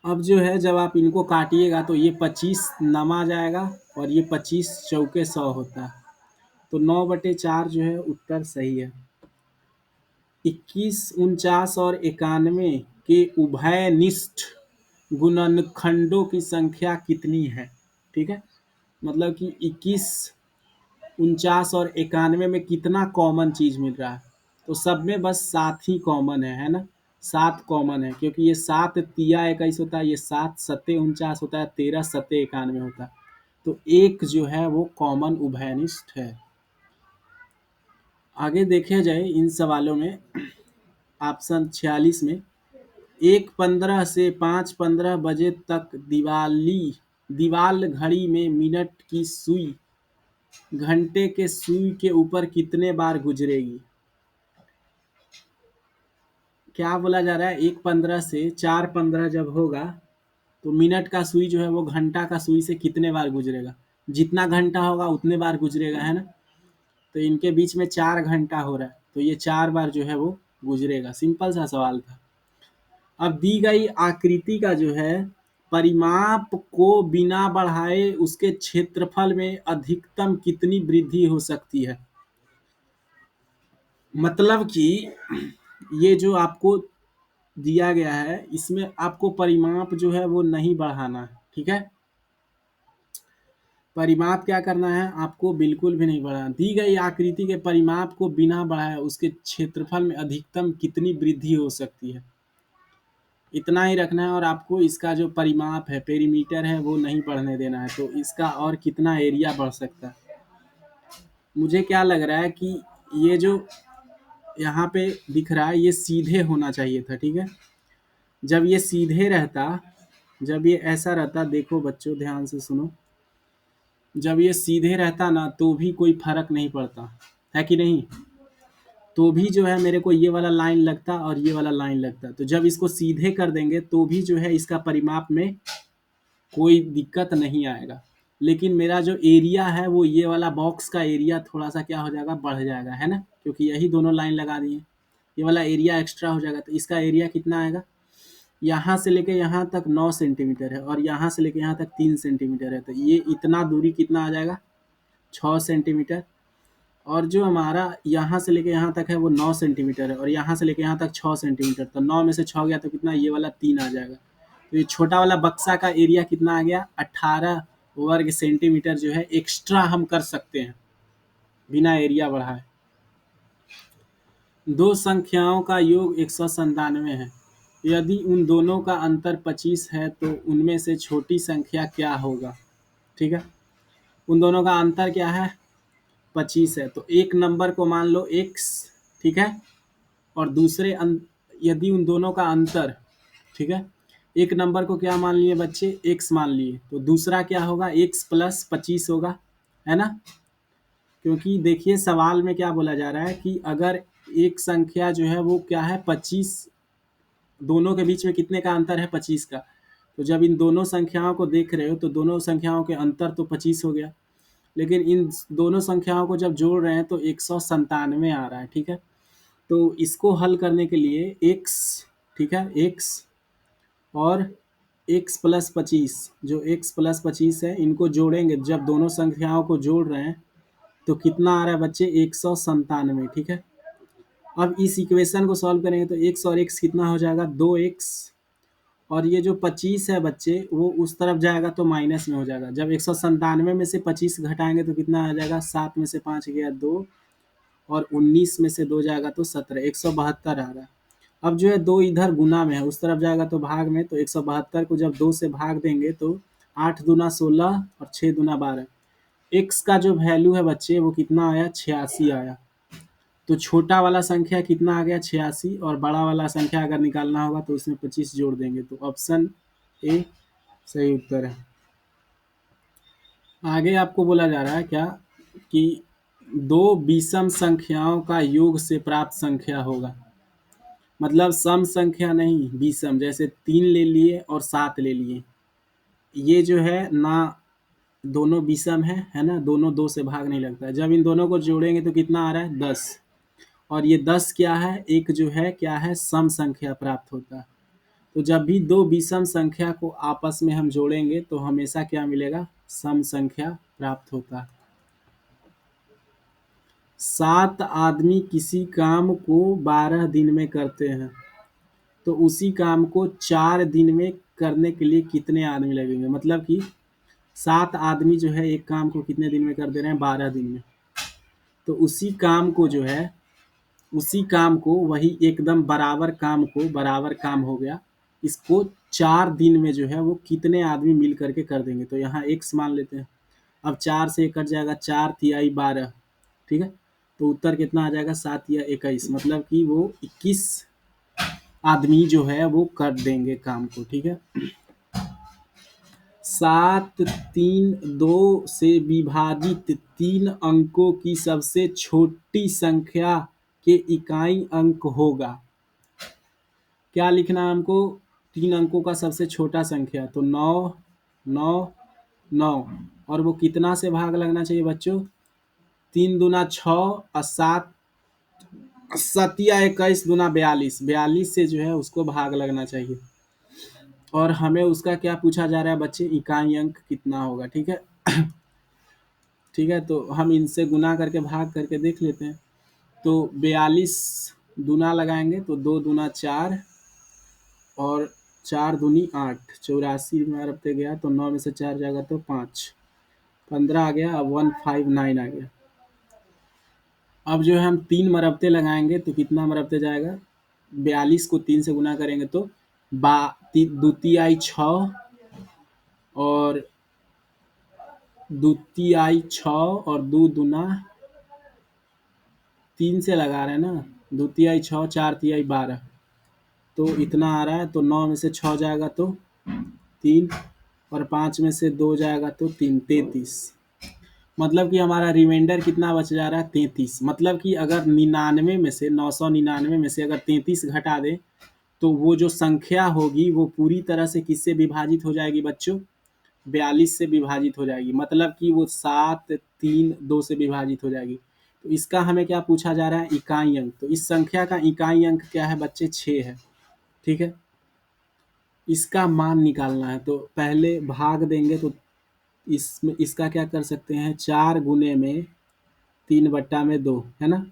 अब जो है जब आप इनको काटिएगा तो ये 25 नमा जाएगा और ये 25 चौके 100 होता है। तो 9/4 जो है उत्तर सही है। 21, 49 और 91 के उभयनिष्ठ गुणनखंडों की संख्या कितनी है। ठीक है, मतलब कि 21, 49 और 91 में कितना कॉमन चीज मिल रहा है। तो सब में बस 7 ही कॉमन है ना। 7 कॉमन है, क्योंकि ये 7 तिया 21 होता है, ये 7 सत्ते 49 होता है, 13 सत्ते 91 होता है। तो एक जो है वो कॉमन उभयनिष्ठ है। आगे देखे जाए इन सवालों में, ऑप्शन 46 में, 1:15 से 5:15 बजे तक दीवाल घड़ी में मिनट की सुई घंटे के सुई के ऊपर कितने बार गुजरेगी। क्या बोला जा रहा है, 1:15 से 4:15 जब होगा तो मिनट का सुई जो है वो घंटा का सुई से कितने बार गुजरेगा। जितना घंटा होगा उतने बार गुजरेगा, है ना। तो इनके बीच में 4 घंटा हो रहा है तो ये 4 बार जो है वो गुजरेगा। सिंपल सा सवाल था। अब दी गई आकृति का जो है परिमाप को बिना बढ़ाए उसके क्षेत्रफल में अधिकतम कितनी वृद्धि हो सकती है। मतलब कि ये जो आपको दिया गया है इसमें आपको परिमाप जो है वो नहीं बढ़ाना है। ठीक है, परिमाप क्या करना है आपको, बिल्कुल भी नहीं बढ़ाना। दी गई आकृति के परिमाप को बिना बढ़ाए उसके क्षेत्रफल में अधिकतम कितनी वृद्धि हो सकती है, इतना ही रखना है। और आपको इसका जो परिमाप है, पेरीमीटर है, वो नहीं बढ़ने देना है। तो इसका और कितना एरिया बढ़ सकता है। मुझे क्या लग रहा है कि ये जो यहाँ पे दिख रहा है ये सीधे होना चाहिए था। ठीक है, जब ये सीधे रहता, जब ये ऐसा रहता, देखो बच्चों ध्यान से सुनो, जब ये सीधे रहता ना तो भी कोई फर्क नहीं पड़ता, है कि नहीं। तो भी जो है मेरे को ये वाला लाइन लगता और ये वाला लाइन लगता। तो जब इसको सीधे कर देंगे तो भी जो है इसका परिमाप में कोई दिक्कत नहीं आएगा। लेकिन मेरा जो एरिया है वो ये वाला बॉक्स का एरिया थोड़ा सा क्या हो जाएगा, बढ़ जाएगा, है ना, क्योंकि यही दोनों लाइन लगा दिए। ये वाला एरिया एक्स्ट्रा हो जाएगा। तो इसका एरिया कितना आएगा, यहाँ से लेके यहाँ तक 9 सेंटीमीटर है और यहाँ से लेके यहाँ तक 3 सेंटीमीटर है। तो ये इतना दूरी कितना आ जाएगा, 6 सेंटीमीटर। और जो हमारा यहाँ से लेके यहाँ तक है वो 9 सेंटीमीटर है और यहाँ से लेके यहाँ तक 6 सेंटीमीटर। तो 9 में से 6 गया तो कितना, ये वाला 3 आ जाएगा। तो ये छोटा वाला बक्सा का एरिया कितना आ गया, 18 वर्ग सेंटीमीटर जो है एक्स्ट्रा हम कर सकते हैं बिना एरिया बढ़ाए। दो संख्याओं का योग 197 है। यदि उन दोनों का अंतर 25 है तो उनमें से छोटी संख्या क्या होगा। ठीक है, उन दोनों का अंतर क्या है, 25 है। तो एक नंबर को मान लो x, ठीक है, और दूसरे यदि उन दोनों का अंतर, ठीक है, एक नंबर को क्या मान लिए बच्चे, x मान लिए, तो दूसरा क्या होगा, x + 25 होगा, है ना। क्योंकि देखिए सवाल में क्या बोला जा रहा है कि अगर एक संख्या जो है वो क्या है 25, दोनों के बीच में कितने का अंतर है, 25 का। तो जब इन दोनों संख्याओं को देख रहे हो तो दोनों संख्याओं के अंतर तो 25 हो गया, लेकिन इन दोनों संख्याओं को जब जोड़ रहे हैं तो 197 आ रहा है, ठीक है। तो इसको हल करने के लिए x, ठीक है, x और x प्लस 25, जो x प्लस 25 है इनको जोड़ेंगे, जब दोनों संख्याओं को जोड़ रहे हैं तो कितना आ रहा है बच्चे, 197, ठीक है। अब इस इक्वेशन को सॉल्व करेंगे तो x और x कितना हो जाएगा, 2x, और ये जो 25 है बच्चे वो उस तरफ जाएगा तो माइनस में हो जाएगा। जब 197 में से 25 घटाएंगे तो कितना आ जाएगा, 7 में से 5 गया 2, और 19 में से 2 जाएगा तो 17, 172 आ रहा है। अब जो है 2 इधर गुना में है, उस तरफ जाएगा तो भाग में, तो 172 को जब 2 से भाग देंगे तो 8 दूना 16 और 6 दूना 12। x का जो वैल्यू है बच्चे वो कितना आया, 86 आया। तो छोटा वाला संख्या कितना आ गया, 86, और बड़ा वाला संख्या अगर निकालना होगा तो उसमें 25 जोड़ देंगे, तो ऑप्शन ए सही उत्तर है। आगे आपको बोला जा रहा है क्या कि दो विषम संख्याओं का योग से प्राप्त संख्या होगा, मतलब सम संख्या नहीं, विषम, जैसे 3 ले लिए और 7 ले लिए, ये जो है ना दोनों विषम है ना, दोनों 2 से भाग नहीं लगता है। जब इन दोनों को जोड़ेंगे तो कितना आ रहा है, 10, और ये 10 क्या है, एक जो है क्या है, सम संख्या प्राप्त होता है। तो जब भी दो विषम संख्या को आपस में हम जोड़ेंगे तो हमेशा क्या मिलेगा, सम संख्या प्राप्त होता है। 7 आदमी किसी काम को 12 दिन में करते हैं, तो उसी काम को 4 दिन में करने के लिए कितने आदमी लगेंगे, मतलब कि 7 आदमी जो है एक काम को कितने दिन में कर दे रहे हैं, 12 दिन में। तो उसी काम को जो है, उसी काम को, वही एकदम बराबर काम को, बराबर काम हो गया, इसको 4 दिन में जो है वो कितने आदमी मिल करके कर देंगे। तो यहाँ x मान लेते हैं। अब 4 से कट जाएगा, 4 तिहाई 12, ठीक है। तो उत्तर कितना आ जाएगा, 7 या 21, मतलब कि वो 21 आदमी जो है वो कर देंगे काम को, ठीक है। 7 3 2 से विभाजित 3 अंकों की सबसे छोटी संख्या के इकाई अंक होगा। क्या लिखना है हमको, 3 अंकों का सबसे छोटा संख्या, तो 9 9 9, और वो कितना से भाग लगना चाहिए बच्चों, 3 दूना 6 और 7 सतिया 21 दूना 42, 42 से जो है उसको भाग लगना चाहिए। और हमें उसका क्या पूछा जा रहा है बच्चे, इकाई अंक कितना होगा, ठीक है। ठीक है, तो हम इनसे गुना करके भाग करके देख लेते हैं। तो 42 दूना लगाएंगे तो 2 दूना 4 और 4 दूनी 8, 84 में रखते गया तो 9 में से 4 जाएगा तो 5, 15 आ गया, अब 159 आ गया। अब जो है हम 3 मरबते लगाएंगे तो कितना मरबते जाएगा, 42 को 3 से गुना करेंगे तो द्वितीय 6 और द्वितीय 6 और 2 दूना 3 से लगा रहे हैं ना, द्वितीय 6 4 तिहाई 12, तो इतना आ रहा है। तो 9 में से 6 जाएगा तो 3, और 5 में से 2 जाएगा तो 3, 33, मतलब कि हमारा रिमाइंडर कितना बच जा रहा है, 33। मतलब कि अगर 99 में से 999 में से अगर 33 घटा दें तो वो जो संख्या होगी वो पूरी तरह से किससे विभाजित हो जाएगी बच्चों, 42 से विभाजित हो जाएगी, मतलब कि वो 7 3 2 से विभाजित हो जाएगी। तो इसका हमें क्या पूछा जा रहा है, इकाई अंक। तो इस संख्या का इकाई अंक क्या है बच्चे, 6 है, ठीक है। इसका मान निकालना है तो पहले भाग देंगे, तो इसमें इसका क्या कर सकते हैं, 4 गुने में 3/2, है ना।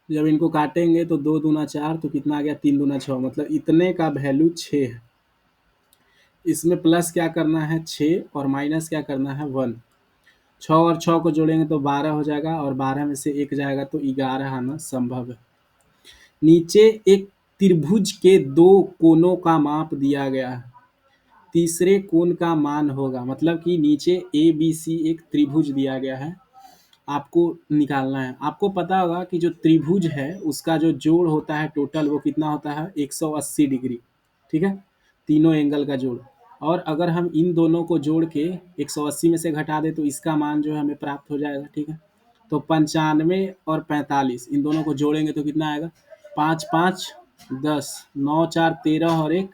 जब इनको काटेंगे तो 2 दूना 4, तो कितना आ गया, 3 दूना 6, मतलब इतने का वैल्यू 6 है। इसमें प्लस क्या करना है 6, और माइनस क्या करना है 1। 6 और 6 को जोड़ेंगे तो 12 हो जाएगा, और 12 में से 1 जाएगा तो 11 आना संभव है। नीचे एक त्रिभुज के 2 कोनों का माप दिया गया है, तीसरे कोण का मान होगा। मतलब कि नीचे ABC एक त्रिभुज दिया गया है, आपको निकालना है। आपको पता होगा कि जो त्रिभुज है उसका जो जोड़ होता है टोटल वो कितना होता है, 180 डिग्री, ठीक है, तीनों एंगल का जोड़। और अगर हम इन दोनों को जोड़ के 180 में से घटा दें तो इसका मान जो है हमें प्राप्त हो जाएगा, ठीक है। तो 95 और 45 इन दोनों को जोड़ेंगे तो कितना आएगा, 5 5 10, 9 4 13 और 1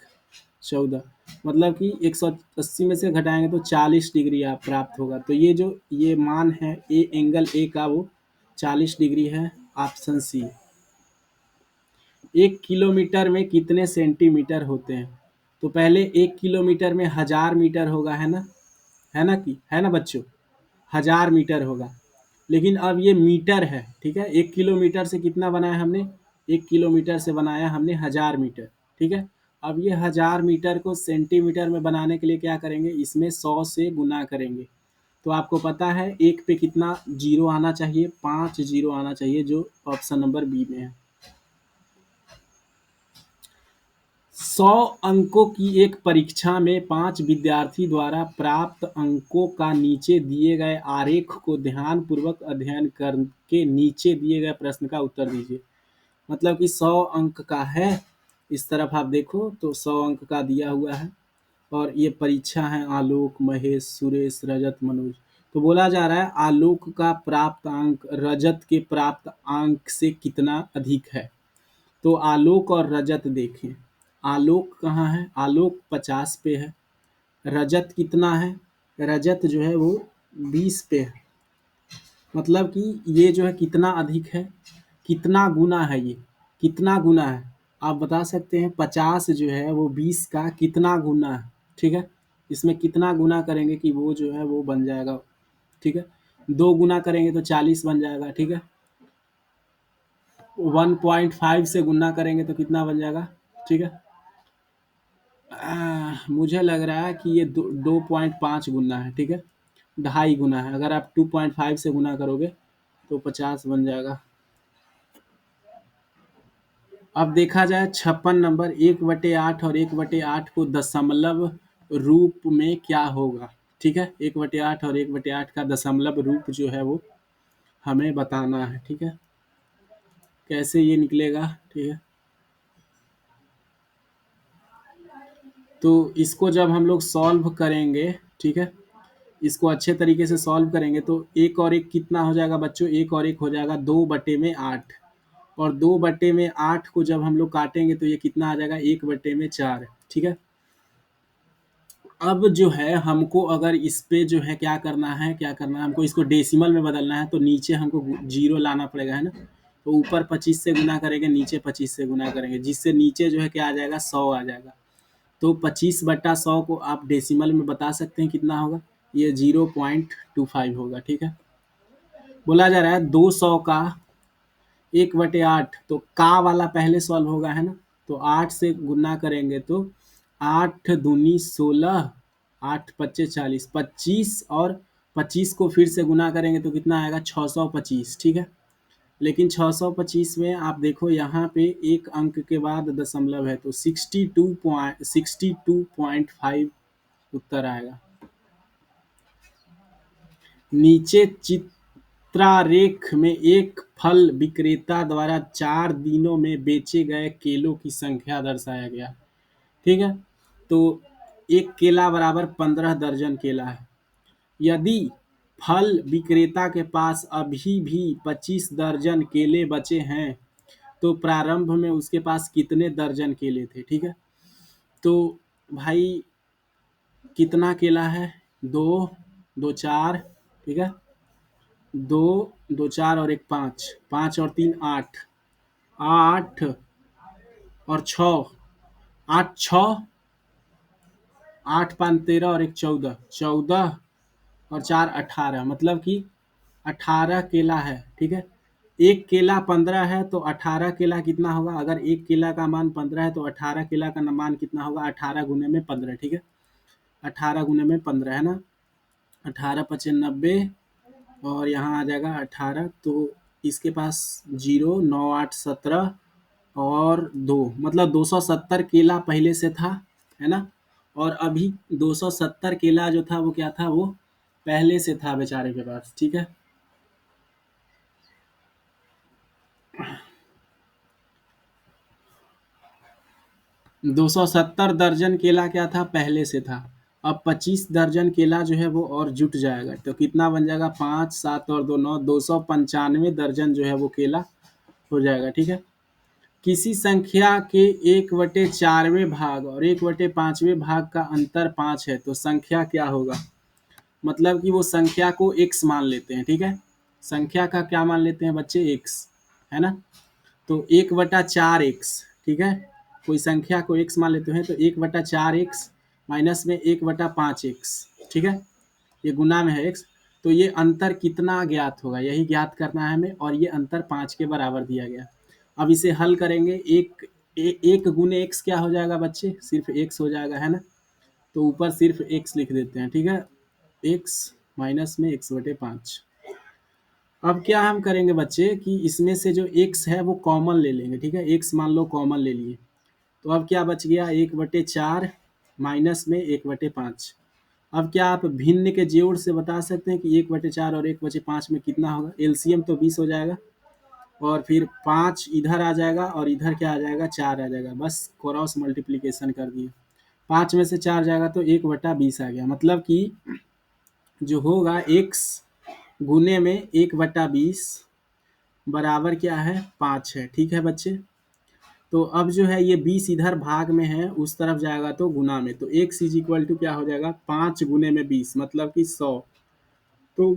14, मतलब कि 180 में से घटाएंगे तो 40 डिग्री आप प्राप्त होगा। तो ये जो ये मान है ए, एंगल ए का वो 40 डिग्री है, ऑप्शन सी। 1 किलोमीटर में कितने सेंटीमीटर होते हैं? तो पहले 1 किलोमीटर में 1000 मीटर होगा, है ना बच्चों? 1000 मीटर होगा। लेकिन अब ये मीटर है, ठीक है। 1 किलोमीटर से कितना बनाया हमने? 1 किलोमीटर से बनाया हमने 1000 मीटर, ठीक है। अब ये 1000 मीटर को सेंटीमीटर में बनाने के लिए क्या करेंगे? इसमें 100 से गुना करेंगे। तो आपको पता है एक पे कितना जीरो आना चाहिए? 5 जीरो आना चाहिए, जो ऑप्शन नंबर बी में है। 100 अंकों की एक परीक्षा में 5 विद्यार्थी द्वारा प्राप्त अंकों का नीचे दिए गए आरेख को ध्यानपूर्वक अध्ययन करके नीचे दिए गए प्रश्न का उत्तर दीजिए। मतलब कि 100 अंक का है, इस तरफ आप देखो तो 100 अंक का दिया हुआ है, और ये परीक्षा है आलोक, महेश, सुरेश, रजत, मनोज। तो बोला जा रहा है आलोक का प्राप्त अंक रजत के प्राप्त अंक से कितना अधिक है। तो आलोक और रजत देखें। आलोक कहाँ है? आलोक 50 पे है। रजत कितना है? रजत जो है वो 20 पे है। मतलब कि ये जो है कितना अधिक है, कितना गुना है ये, कितना गुना है? आप बता सकते हैं 50 जो है वो 20 का कितना गुना है, ठीक है। इसमें कितना गुना करेंगे कि वो जो है वो बन जाएगा, ठीक है। 2 गुना करेंगे तो 40 बन जाएगा, ठीक है। 1.5 से गुना करेंगे तो कितना बन जाएगा, ठीक है। मुझे लग रहा है कि ये 2.5 गुना है, ठीक है। 2.5 गुना है। अगर आप 2.5 से गुना करोगे तो 50 बन जाएगा। अब देखा जाए 56 नंबर, 1/8 और 1/8 को दशमलव रूप में क्या होगा, ठीक है। 1/8 और 1/8 का दशमलव रूप जो है वो हमें बताना है, ठीक है। कैसे ये निकलेगा, ठीक है। तो इसको जब हम लोग सॉल्व करेंगे, ठीक है, इसको अच्छे तरीके से सॉल्व करेंगे तो एक और एक कितना हो जाएगा बच्चों? एक और एक हो जाएगा 2/8, और 2/8 को जब हम लोग काटेंगे तो ये कितना आ जाएगा? 1/4, ठीक है। अब जो है हमको अगर इस पे जो है क्या करना है, हमको इसको डेसिमल में बदलना है, तो नीचे हमको जीरो लाना पड़ेगा, है ना। तो ऊपर 25 से गुना करेंगे, नीचे 25 से गुना करेंगे, जिससे नीचे जो है क्या आ जाएगा? 100 आ जाएगा। तो 25/100 को आप डेसिमल में बता सकते हैं कितना होगा? ये 0.25 होगा, ठीक है। बोला जा रहा है 200 का 1/8, तो का वाला पहले सॉल्व होगा, है ना। तो 8 से गुना करेंगे तो 8 दूनी 16, 8 पच्चे 40, 25, और 25 को फिर से गुना करेंगे तो कितना आएगा? 625, ठीक है। लेकिन 625 में आप देखो यहाँ पे एक अंक के बाद दशमलव है, तो 62.5 उत्तर आएगा। नीचे चित्रारेख में एक फल विक्रेता द्वारा 4 दिनों में बेचे गए केलों की संख्या दर्शाया गया, ठीक है। तो एक केला बराबर 15 दर्जन केला है। यदि फल विक्रेता के पास अभी भी 25 दर्जन केले बचे हैं तो प्रारंभ में उसके पास कितने दर्जन केले थे, ठीक है। तो भाई कितना केला है? 2, 2 4, ठीक है। 2, 2 4 और 1 5, 5 और 3 8, 8 और 6, 8 6, 8 5 13 और 1 14, 14 और 4 18, मतलब कि 18 केला है, ठीक है। एक केला 15 है तो 18 केला कितना होगा? अगर एक केला का मान 15 है तो 18 केला का मान कितना होगा? 18 गुने में 15, ठीक है। 18 गुने में 15 है ना। 18 पचे 90, और यहाँ आ जाएगा 18, तो इसके पास 0, 9 8 17 और 2, मतलब 270 केला पहले से था, है ना। और अभी 270 केला जो था वो क्या था? वो पहले से था बेचारे के पास, ठीक है। 270 दर्जन केला क्या था? पहले से था। अब 25 दर्जन केला जो है वो और जुट जाएगा, तो कितना बन जाएगा? 5 7 और 2 9, 295 दर्जन जो है वो केला हो जाएगा, ठीक है। किसी संख्या के 1/4वें भाग और 1/5वें भाग का अंतर 5 है तो संख्या क्या होगा। मतलब कि वो संख्या को x मान लेते हैं, ठीक है। संख्या का क्या मान लेते हैं बच्चे, x, है ना। तो 1/4x, ठीक है। कोई संख्या को x मान लेते हैं तो 1/4x माइनस में 1/5x, ठीक है। ये गुना में है x। तो ये अंतर कितना ज्ञात होगा, यही ज्ञात करना है हमें, और ये अंतर 5 के बराबर दिया गया। अब इसे हल करेंगे। एक गुने एक्स क्या हो जाएगा बच्चे, सिर्फ एक्स हो जाएगा, है ना। तो ऊपर सिर्फ एक्स लिख देते हैं, ठीक है। एक्स माइनस में 1/5। अब क्या हम करेंगे बच्चे कि इसमें से जो x है वो कॉमन ले लेंगे, ठीक है। x मान लो कॉमन ले लिए, तो अब क्या बच गया, 1/4 माइनस में 1/5। अब क्या आप भिन्न के जोड़ से बता सकते हैं कि 1/4 और 1/5 में कितना होगा। एलसीएम तो 20 हो जाएगा, और फिर 5 इधर आ जाएगा और इधर क्या आ जाएगा, 4 आ जाएगा। बस क्रॉस मल्टीप्लीकेशन कर दिए, 5 में से 4 जाएगा तो 1/20 आ गया। मतलब कि जो होगा x गुने में 1/20 बराबर क्या है, 5 है, ठीक है बच्चे। तो अब जो है ये 20 इधर भाग में है, उस तरफ जाएगा तो गुना में, तो x इज इक्वल टू क्या हो जाएगा, 5 गुने में 20 मतलब कि 100। तो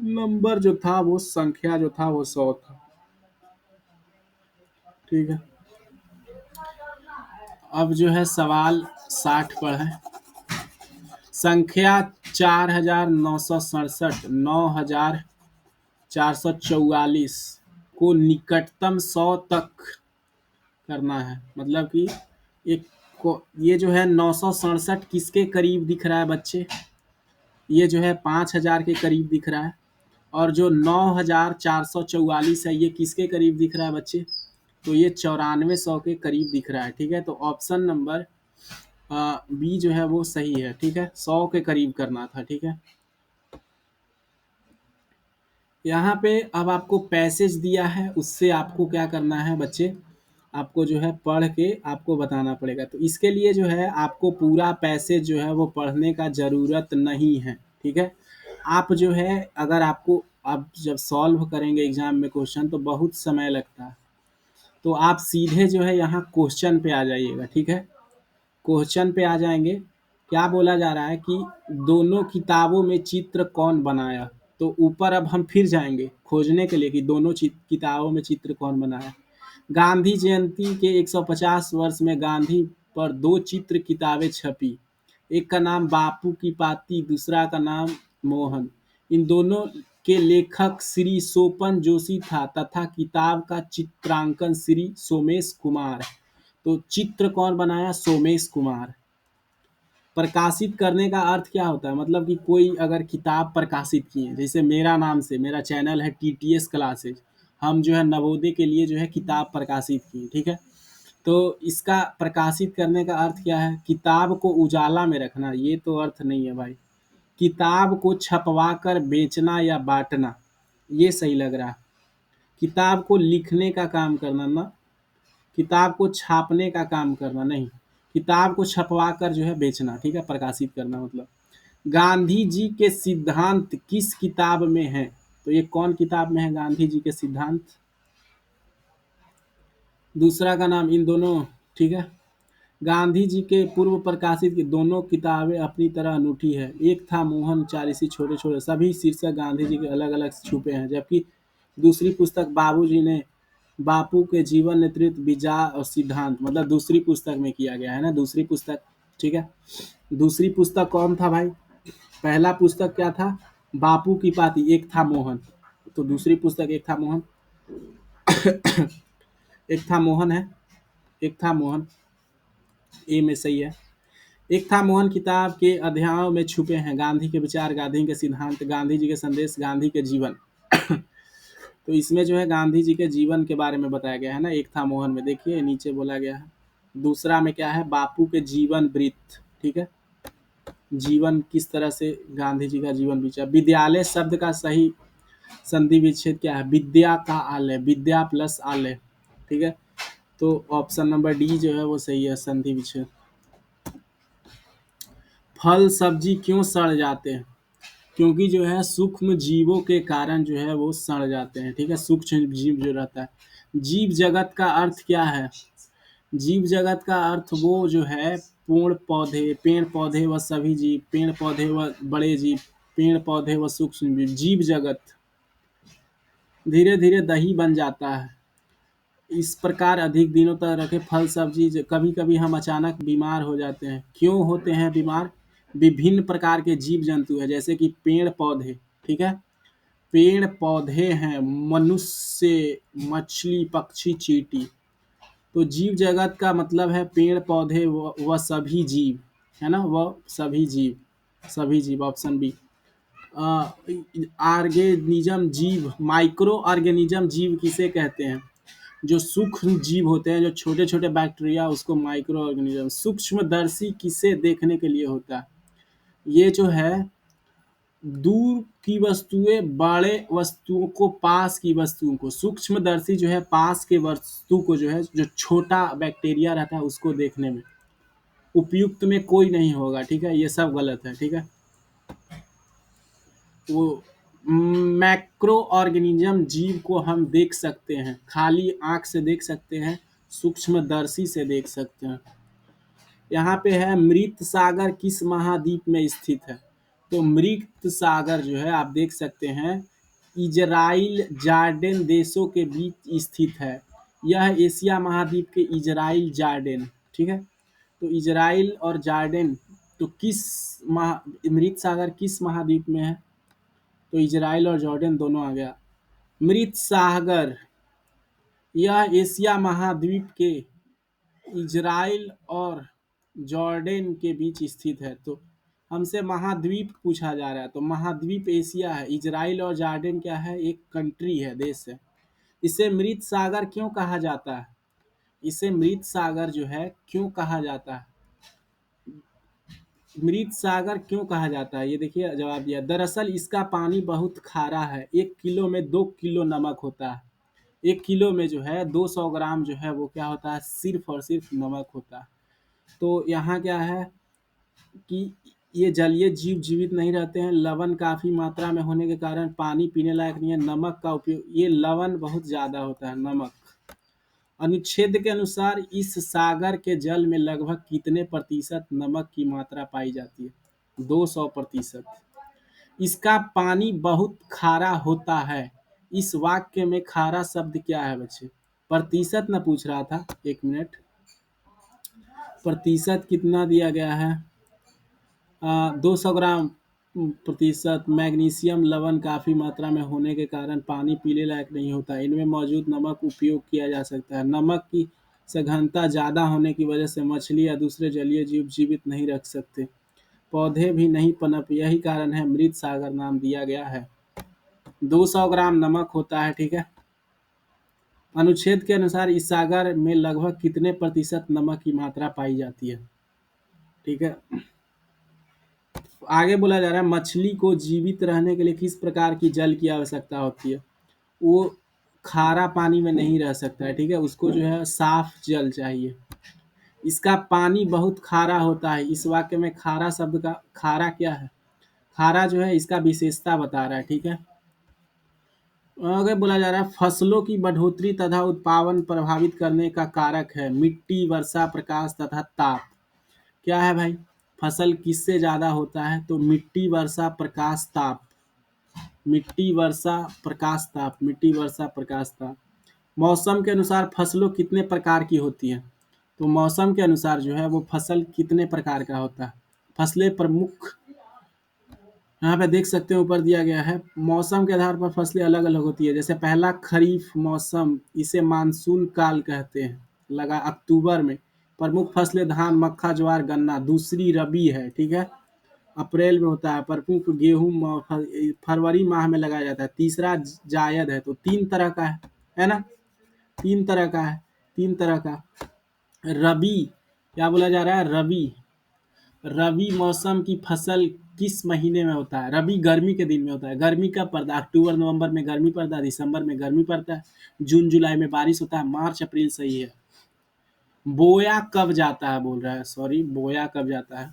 नंबर जो था वो संख्या जो था वो 100 था, ठीक है। अब जो है सवाल 60 पर है। संख्या 4967 9444 को निकटतम 100 तक करना है। मतलब कि एक को ये जो है 967 किसके करीब दिख रहा है बच्चे, ये जो है 5000 के करीब दिख रहा है। और जो 9444 है ये किसके करीब दिख रहा है बच्चे, तो ये 9400 के करीब दिख रहा है, ठीक है। तो ऑप्शन नंबर बी जो है वो सही है, ठीक है। 100 के करीब करना था, ठीक है। यहाँ पे अब आपको पैसेज दिया है, उससे आपको क्या करना है बच्चे, आपको जो है पढ़ के आपको बताना पड़ेगा। तो इसके लिए जो है आपको पूरा पैसेज जो है वो पढ़ने का ज़रूरत नहीं है, ठीक है। आप जो है अगर आपको, आप जब सॉल्व करेंगे एग्जाम में क्वेश्चन तो बहुत समय लगता है, तो आप सीधे जो है यहाँ क्वेश्चन पे आ जाइएगा, ठीक है। क्वेश्चन पे आ जाएंगे। क्या बोला जा रहा है कि दोनों किताबों में चित्र कौन बनाया। तो ऊपर अब हम फिर जाएंगे खोजने के लिए कि दोनों किताबों में चित्र कौन बनाया। गांधी जयंती के 150 वर्ष में गांधी पर 2 चित्र किताबें छपी। एक का नाम बापू की पाती, दूसरा का नाम मोहन। इन दोनों के लेखक श्री सोपन जोशी था तथा किताब का चित्रांकन श्री सोमेश कुमार। तो चित्र कौन बनाया, सोमेश कुमार। प्रकाशित करने का अर्थ क्या होता है, मतलब कि कोई अगर किताब प्रकाशित किए, जैसे मेरा नाम से मेरा चैनल है टीटीएस क्लासेज, हम जो है नवोदय के लिए जो है किताब प्रकाशित किए, ठीक है। तो इसका प्रकाशित करने का अर्थ क्या है, किताब को उजाला में रखना, ये तो अर्थ नहीं है भाई। किताब को छपवा कर बेचना या बांटना, ये सही लग रहा है। किताब को लिखने का काम करना ना, किताब को छापने का काम करना नहीं, किताब को छपवा कर जो है बेचना, ठीक है, प्रकाशित करना मतलब। गांधी जी के सिद्धांत किस किताब में है, तो ये कौन किताब में है गांधी जी के सिद्धांत। दूसरा का नाम इन दोनों, ठीक है। गांधी जी के पूर्व प्रकाशित की दोनों किताबें अपनी तरह अनूठी है। एक था मोहन चालीसी छोटे छोटे, सभी शीर्षक गांधी जी के अलग अलग छुपे हैं। जबकि दूसरी पुस्तक बाबूजी ने बापू के जीवन, नेतृत्व, विचार और सिद्धांत, मतलब दूसरी पुस्तक में किया गया है ना, दूसरी पुस्तक, ठीक है। दूसरी पुस्तक कौन था भाई, पहला पुस्तक क्या था, बापू की पाती, एक था मोहन। तो दूसरी पुस्तक एक था मोहन, एक था मोहन है, एक था मोहन, ए में सही है। एक था मोहन किताब के अध्यायों में छुपे हैं गांधी के विचार, गांधी के सिद्धांत, गांधी जी के संदेश, गांधी के जीवन। तो इसमें जो है गांधी जी के जीवन के बारे में बताया गया है ना, एक था मोहन में, देखिए नीचे बोला गया है। दूसरा में क्या है, बापू के जीवन वृत्त, ठीक है। जीवन किस तरह से गांधी जी का जीवन विचार। विद्यालय शब्द का सही संधि विच्छेद क्या है, विद्या का आलय, विद्या प्लस आलय, ठीक है। तो ऑप्शन नंबर डी जो है वो सही है, संधि विच्छेद। फल सब्जी क्यों सड़ जाते हैं, क्योंकि जो है सूक्ष्म जीवों के कारण जो है वो सड़ जाते हैं, ठीक है? सूक्ष्म जीव जो रहता है। जीव जगत का अर्थ क्या है? जीव जगत का अर्थ वो जो है पेड़ पौधे व सभी जीव, पेड़ पौधे व बड़े जीव, पेड़ पौधे व सूक्ष्म जीव, जीव जगत धीरे धीरे दही बन जाता है। इस प्रकार अधिक दिनों तक रखे फल सब्जी, कभी कभी हम अचानक बीमार हो जाते हैं। क्यों होते हैं बीमार? विभिन्न प्रकार के जीव जंतु है, जैसे कि पेड़ पौधे, ठीक है? पेड़ पौधे हैं, मनुष्य, मछली, पक्षी, चींटी। तो जीव जगत का मतलब है पेड़ पौधे व सभी जीव, है ना? वह सभी जीव, सभी जीव, ऑप्शन बी। ऑर्गेनिज्म जीव, माइक्रो ऑर्गेनिज्म जीव किसे कहते हैं? जो सूक्ष्म जीव होते हैं, जो छोटे छोटे बैक्टीरिया, उसको माइक्रो ऑर्गेनिज्म। सूक्ष्मदर्शी किसे देखने के लिए होता है? ये जो है दूर की वस्तुएं, बड़े वस्तुओं को, पास की वस्तुओं को, सूक्ष्मदर्शी जो है पास के वस्तु को, जो है जो छोटा बैक्टीरिया रहता है उसको देखने में। उपयुक्त में कोई नहीं होगा, ठीक है? ये सब गलत है, ठीक है? वो मैक्रो ऑर्गेनिज्म जीव को हम देख सकते हैं, खाली आंख से देख सकते हैं, सूक्ष्मदर्शी से देख सकते हैं। यहाँ पे है मृत सागर किस महाद्वीप में स्थित है? तो मृत सागर जो है आप देख सकते हैं, इजराइल जॉर्डन देशों के बीच स्थित है। यह एशिया महाद्वीप के इजराइल जॉर्डन, ठीक है? तो इजराइल और जॉर्डन, तो मृत सागर किस महाद्वीप में है? तो इजराइल और जॉर्डन दोनों आ गया। मृत सागर यह एशिया महाद्वीप के इजराइल और जॉर्डन के बीच स्थित है। तो हमसे महाद्वीप पूछा जा रहा है, तो महाद्वीप एशिया है। इजराइल और जॉर्डन क्या है? एक कंट्री है, देश है। इसे मृत सागर क्यों कहा जाता है? इसे मृत सागर जो है क्यों कहा जाता है? मृत सागर क्यों कहा जाता है? ये देखिए जवाब दिया। दरअसल इसका पानी बहुत खारा है। 1 किलो में 2 किलो नमक होता है। 1 किलो में जो है 200 ग्राम जो है वो क्या होता है? सिर्फ और सिर्फ नमक होता है। तो यहाँ क्या है कि ये जलीय जीव जीवित नहीं रहते हैं। लवण काफ़ी मात्रा में होने के कारण पानी पीने लायक नहीं है। नमक का उपयोग, ये लवण बहुत ज़्यादा होता है, नमक। अनुच्छेद के अनुसार इस सागर के जल में लगभग कितने प्रतिशत नमक की मात्रा पाई जाती है? 200%। इसका पानी बहुत खारा होता है। इस वाक्य में खारा शब्द क्या है बच्चे? प्रतिशत न पूछ रहा था, 1 मिनट। प्रतिशत कितना दिया गया है? 200 ग्राम प्रतिशत। मैग्नीशियम लवण काफ़ी मात्रा में होने के कारण पानी पीने लायक नहीं होता। इनमें मौजूद नमक उपयोग किया जा सकता है। नमक की सघनता ज़्यादा होने की वजह से मछली या दूसरे जलीय जीव जीवित नहीं रख सकते। पौधे भी नहीं पनप, यही कारण है मृत सागर नाम दिया गया है। 200 ग्राम नमक होता है, ठीक है? अनुच्छेद के अनुसार इस सागर में लगभग कितने प्रतिशत नमक की मात्रा पाई जाती है? ठीक है। आगे बोला जा रहा है मछली को जीवित रहने के लिए किस प्रकार की जल की आवश्यकता होती है? वो खारा पानी में नहीं रह सकता है, ठीक है? उसको जो है साफ जल चाहिए। इसका पानी बहुत खारा होता है। इस वाक्य में खारा शब्द का खारा क्या है? खारा जो है इसका विशेषता बता रहा है, ठीक है? आगे बोला जा रहा है फसलों की बढ़ोतरी तथा उत्पादन प्रभावित करने का कारक है मिट्टी, वर्षा, प्रकाश तथा ताप। क्या है भाई? फसल किससे ज़्यादा होता है? तो मिट्टी, वर्षा, प्रकाश, ताप। मिट्टी, वर्षा, प्रकाश, ताप। मिट्टी, वर्षा, प्रकाश, ताप। मौसम के अनुसार फसलों कितने प्रकार की होती हैं? तो मौसम के अनुसार जो है वो फसल कितने प्रकार का होता है? फसलें प्रमुख, यहाँ पे देख सकते हैं ऊपर दिया गया है। मौसम के आधार पर फसलें अलग अलग होती है। जैसे पहला खरीफ मौसम, इसे मानसून काल कहते हैं, लगा अक्टूबर में। प्रमुख फसलें धान, मक्का, ज्वार, गन्ना। दूसरी रबी है, ठीक है? अप्रैल में होता है। प्रमुख गेहूँ फरवरी माह में लगाया जाता है। तीसरा जायद है। तो 3 तरह का है ना? 3 तरह का है, 3 तरह का। रबी, क्या बोला जा रहा है? रबी। रबी मौसम की फसल किस महीने में होता है? रबी गर्मी के दिन में होता है। गर्मी कब पड़ता है? अक्टूबर नवंबर में गर्मी पड़ता है, दिसंबर में गर्मी पड़ता है, जून जुलाई में बारिश होता है, मार्च अप्रैल सही है। बोया कब जाता है बोल रहा है, सॉरी, बोया कब जाता है?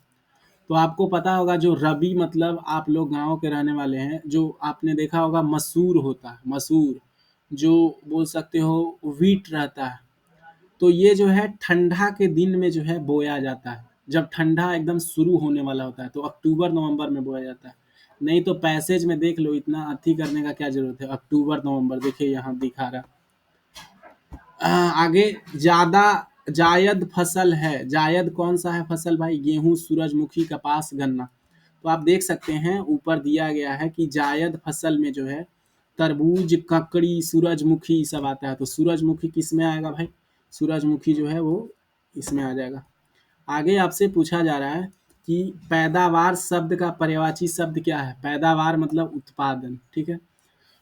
तो आपको पता होगा जो रबी मतलब आप लोग गाँव के रहने वाले हैं, जो आपने देखा होगा मसूर होता है, मसूर, जो बोल सकते हो व्हीट रहता है। तो ये जो है ठंडा के दिन में जो है बोया जाता है। जब ठंडा एकदम शुरू होने वाला होता है तो अक्टूबर नवंबर में बोया जाता है। नहीं तो पैसेज में देख लो, इतना अथी करने का क्या जरूरत है, अक्टूबर नवंबर देखिए यहाँ दिखा रहा। आगे ज्यादा जायद फसल है, जायद कौन सा है फसल भाई, गेहूं, सूरजमुखी, कपास, गन्ना। तो आप देख सकते हैं ऊपर दिया गया है कि जायद फसल में जो है तरबूज, ककड़ी, सूरजमुखी सब आता है। तो सूरजमुखी किस में आएगा भाई, सूरजमुखी जो है वो इसमें आ जाएगा। आगे आपसे पूछा जा रहा है कि पैदावार शब्द का पर्यायवाची शब्द क्या है। पैदावार मतलब उत्पादन, ठीक है।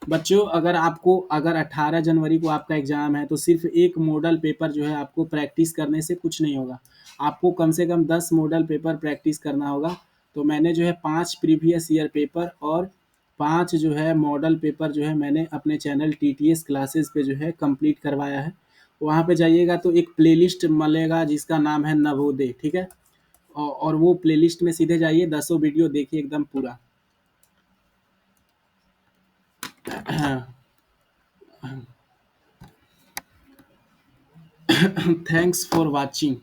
बच्चों अगर 18 जनवरी को आपका एग्जाम है तो सिर्फ एक मॉडल पेपर जो है आपको प्रैक्टिस करने से कुछ नहीं होगा। आपको कम से कम 10 मॉडल पेपर प्रैक्टिस करना होगा। तो मैंने जो है 5 प्रीवियस ईयर पेपर और 5 जो है मॉडल पेपर जो है मैंने अपने चैनल टीटीएस क्लासेस पे जो है कंप्लीट करवाया है। वहाँ पे जाइएगा तो एक प्लेलिस्ट मिलेगा जिसका नाम है नवोदय, ठीक है। और वो प्लेलिस्ट में सीधे जाइए, 10 वीडियो देखिए एकदम पूरा। Thanks for watching.